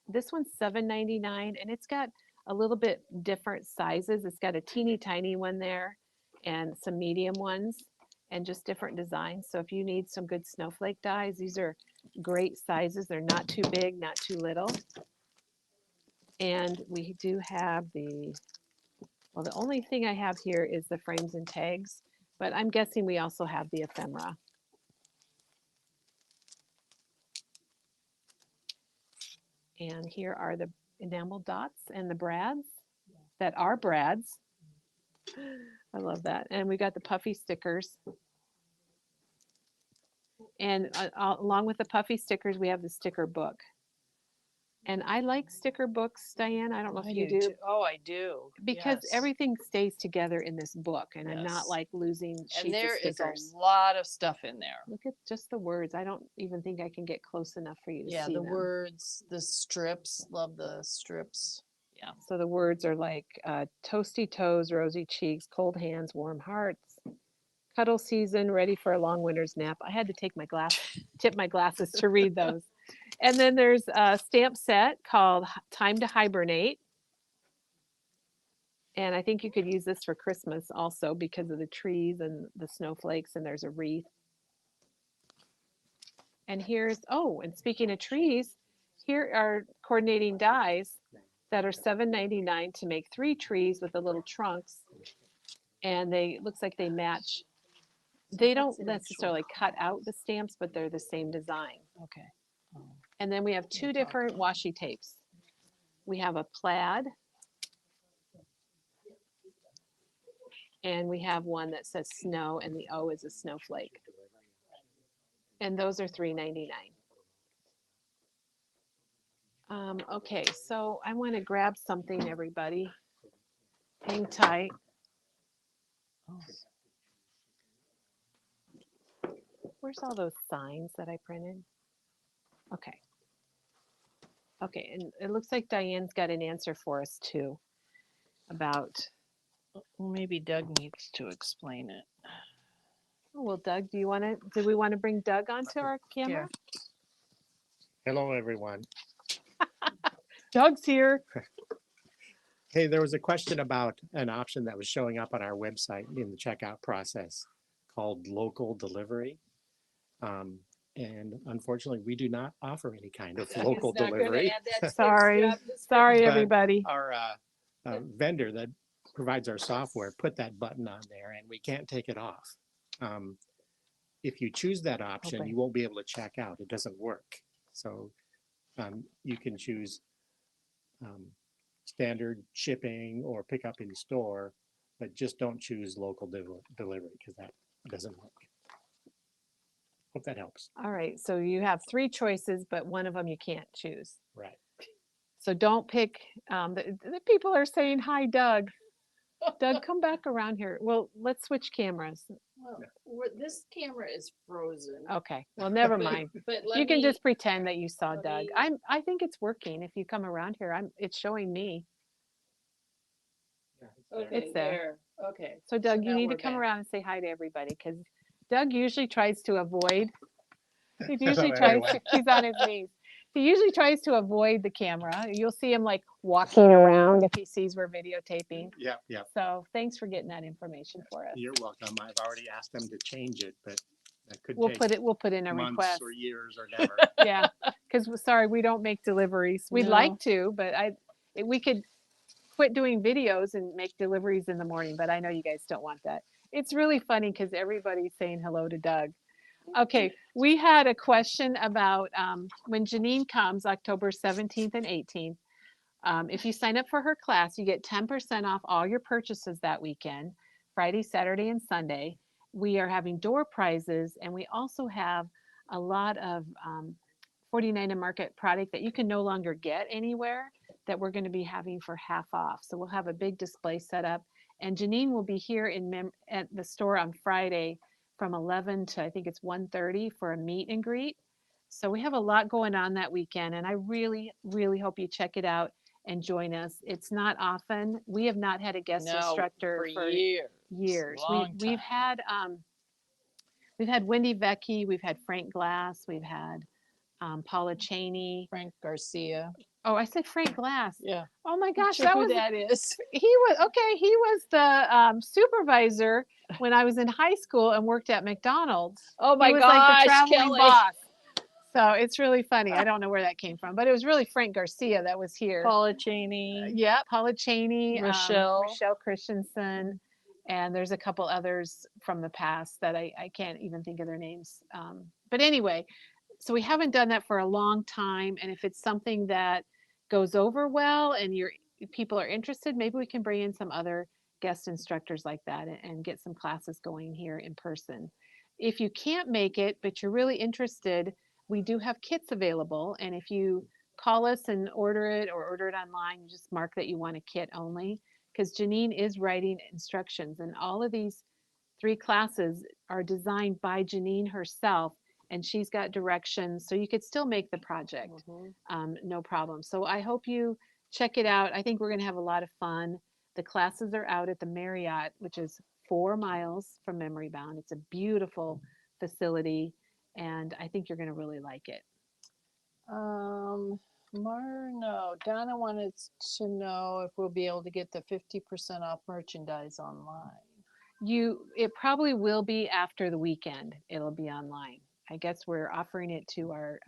This one's $7.99, and it's got a little bit different sizes. It's got a teeny tiny one there and some medium ones and just different designs. So if you need some good snowflake dies, these are great sizes. They're not too big, not too little. And we do have well, the only thing I have here is the frames and tags, but I'm guessing we also have the ephemera. And here are the enamel dots and the brads that are brads. I love that. And we got the puffy stickers. And along with the puffy stickers, we have the sticker book. And I like sticker books, Diane. I don't know if you do. Oh, I do. Because yes. everything stays together in this book, and I'm not Yes. like losing sheets And there of is stickers. a lot of stuff in there. Look at just the words. I don't even think I can get close enough for you to see Yeah, the them. words, the strips. Love the strips. Yeah. So the words are like toasty toes, rosy cheeks, cold hands, warm hearts, cuddle season, ready for a long winter's nap. I had to tip my glasses to read those. And then there's a stamp set called Time to Hibernate. And I think you could use this for Christmas also because of the trees and the snowflakes, and there's a wreath. And here's, oh, and speaking of trees, here are coordinating dies that are $7.99 to make 3 trees with the little trunks. And they looks like they match. They don't necessarily cut out the stamps, but they're the same design. Okay. And then we have 2 different washi tapes. We have a plaid, and we have one that says snow, and the O is a snowflake. And those are $3.99. Okay, so I want to grab something, everybody. Hang tight. Where's all those signs that I printed? Okay. Okay, and it looks like Diane's got an answer for us too about. Well, maybe Doug needs to explain it. Oh, well, Doug, do we want to bring Doug onto our camera? Yeah. Hello, everyone. Doug's here. Hey, there was a question about an option that was showing up on our website in the checkout process called local delivery. And unfortunately, we do not offer any kind of local delivery. Sorry, But everybody. Our vendor that provides our software put that button on there, and we can't take it off. If you choose that option, Okay. you won't be able to check out. It doesn't work. So you can choose standard shipping or pick up in store, but just don't choose local delivery because that doesn't work. Hope that helps. All right, so you have 3 choices, but one of them you can't choose. Right. So don't pick. The people are saying hi, Doug. Doug, come back around here. Well, let's switch cameras. Well, this camera is frozen. Okay, well, never mind. But You can just pretend that you saw Doug. I think it's working. If you come around here, it's showing me. Okay, It's there. Okay. So Doug, you now need to we're come back. around and say hi to everybody because Doug usually tries to avoid. He Hello, usually tries everyone. to. He's on his knees. He usually tries to avoid the camera. You'll see him like walking around if he sees we're videotaping. Yep, yep. So thanks for getting that information for us. You're welcome. I've already asked them to change it, but that could We'll take put in a months request. or years or never. Yeah, because sorry, we don't make deliveries. We'd No. like to, but we could quit doing videos and make deliveries in the morning, but I know you guys don't want that. It's really funny because everybody's saying hello to Doug. Okay, we had a question about when Janine comes October 17th and 18th. If you sign up for her class, you get 10% off all your purchases that weekend, Friday, Saturday, and Sunday. We are having door prizes, and we also have a lot of 49 and Market product that you can no longer get anywhere that we're going to be having for half off. So we'll have a big display set up, and Janine will be here at the store on Friday from 11 to I think it's 1:30 for a meet and greet. So we have a lot going on that weekend, and I really, really hope you check it out and join us. It's not often. We have not had a guest No, instructor for years. years. Long We've time. had Wendy Vecchi, we've had Frank Glass, we've had Paula Cheney. Frank Garcia. Oh, I said Frank Glass. Yeah. Oh my Not gosh, sure that who was that is. he was okay. He was the supervisor when I was in high school and worked at McDonald's. Oh He my was gosh, like the traveling Kelly. boss. So it's really funny. I don't know where that came from, but it was really Frank Garcia that was here. Paula Cheney. Yeah, Paula Cheney, Rochelle. Rochelle Christensen, and there's a couple others from the past that I can't even think of their names. But anyway, so we haven't done that for a long time, and if it's something that goes over well and people are interested, maybe we can bring in some other guest instructors like that and get some classes going here in person. If you can't make it, but you're really interested, we do have kits available, and if you call us and order it or order it online, you just mark that you want a kit only, because Janine is writing instructions, and all of these 3 classes are designed by Janine herself, and she's got directions, so you could still make the project, no problem. So I hope you check it out. I think we're going to have a lot of fun. The classes are out at the Marriott, which is 4 miles from Memory Bound. It's a beautiful facility, and I think you're going to really like it. No. Donna wanted to know if we'll be able to get the 50% off merchandise online. It probably will be after the weekend. It'll be online. I guess we're offering it to our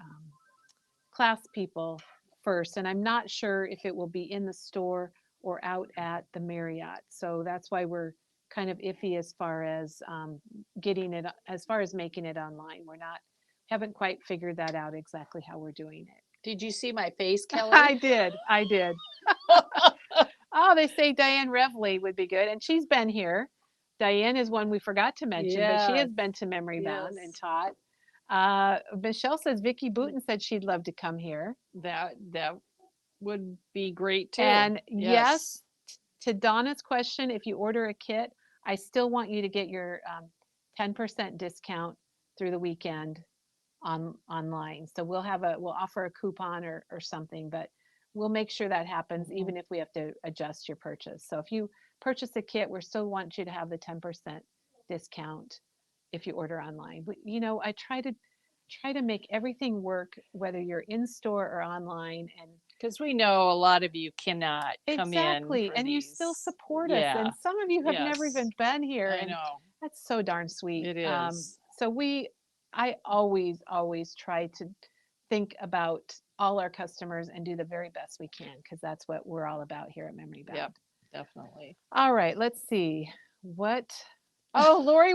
class people first, and I'm not sure if it will be in the store or out at the Marriott. So that's why we're kind of iffy as far as getting it, as far as making it online. Haven't quite figured that out exactly how we're doing it. Did you see my face, Kelly? I did. Oh, they say Diane Revley would be good, and she's been here. Diane is one we forgot to mention, but she has been to Memory Bound and taught. Michelle says Vicki Booten said she'd love to come here. That would be great too. And yes, to Donna's question, if you order a kit, I still want you to get your 10% discount through the weekend online. So we'll offer a coupon or something, but we'll make sure that happens even if we have to adjust your purchase. So if you purchase a kit, we still want you to have the 10% discount if you order online. But, I try to make everything work, whether you're in store or online, and because we know a lot of you cannot come in. Exactly, and you still support us, and some of you have never even been here. I know. That's so darn sweet. It is. So I always try to think about all our customers and do the very best we can, because that's what we're all about here at Memory Bound. Yep, definitely. All right, let's see. Oh, Lori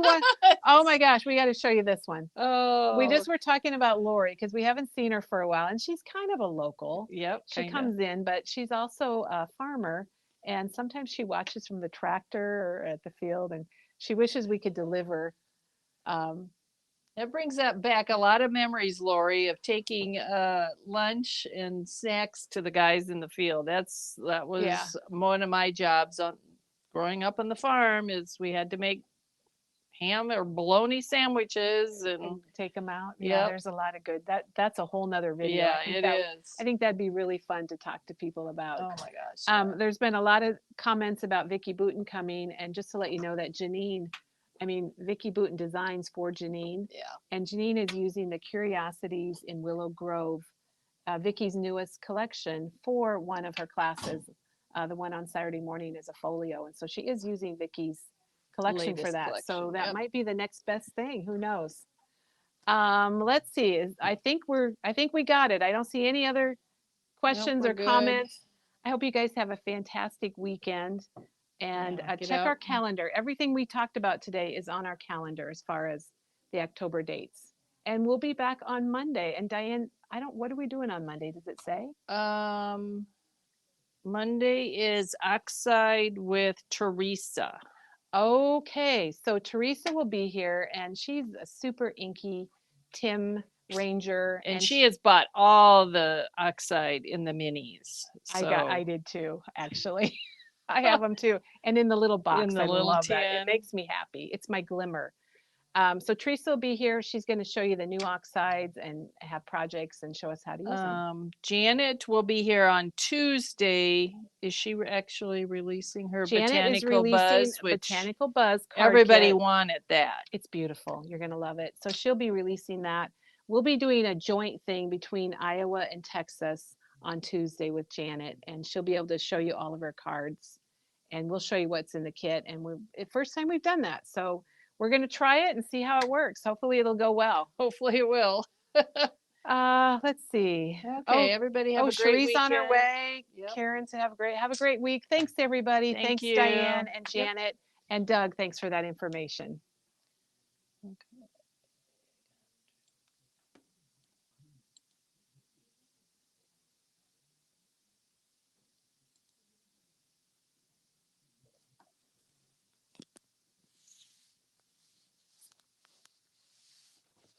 oh my gosh, we got to show you this one. Oh. We just were talking about Lori because we haven't seen her for a while, and she's kind of a local. Yep. She comes in, but she's also a farmer, and sometimes she watches from the tractor or at the field, and she wishes we could deliver. That brings back a lot of memories, Lori, of taking lunch and snacks to the guys in the field. That was one of my jobs growing up on the farm. Is we had to make ham or bologna sandwiches and take them out. Yeah, there's a lot of good. That's a whole nother video. Yeah, it is. I think that'd be really fun to talk to people about. Oh my gosh. There's been a lot of comments about Vicki Booten coming, and just to let you know that Vicki Booten designs for Janine. Yeah. And Janine is using the Curiosities in Willow Grove Vicky's newest collection for one of her classes. The one on Saturday morning is a folio, and so she is using Vicky's collection for Latest that. So collection, that yep. might be the next best thing. Who knows? Let's see. I think we got it. I don't see any other questions we're or good. comments. I hope you guys have a fantastic weekend. And Yeah, get check our out. calendar. Everything we talked about today is on our calendar as far as the October dates. And we'll be back on Monday. And Diane, what are we doing on Monday? Does it say? Monday is Oxide with Teresa. Okay, so Teresa will be here, and she's a super inky Tim Ranger, And she has bought all the Oxide in the minis. So I did too, actually. I have them too, and in the little box. the I little love that. It tin. makes me happy. It's my glimmer. So Teresa will be here. She's going to show you the new oxides and have projects and show us how to use them. Janet will be here on Tuesday. Is she actually releasing her Janet is Botanical releasing Buzz? Which Botanical Buzz card everybody kit. wanted that. It's beautiful. You're going to love it. So she'll be releasing that. We'll be doing a joint thing between Iowa and Texas on Tuesday with Janet, and she'll be able to show you all of her cards, and we'll show you what's in the kit. And we're first time we've done that, so we're going to try it and see how it works. Hopefully it'll go well. Hopefully it will. Let's see. Okay, everybody have a great Cherie's weekend. on her way. Yep. Karen said have a great week. Thanks everybody. Thank Thanks you. Diane and Yep. Janet and Doug. Thanks for that information.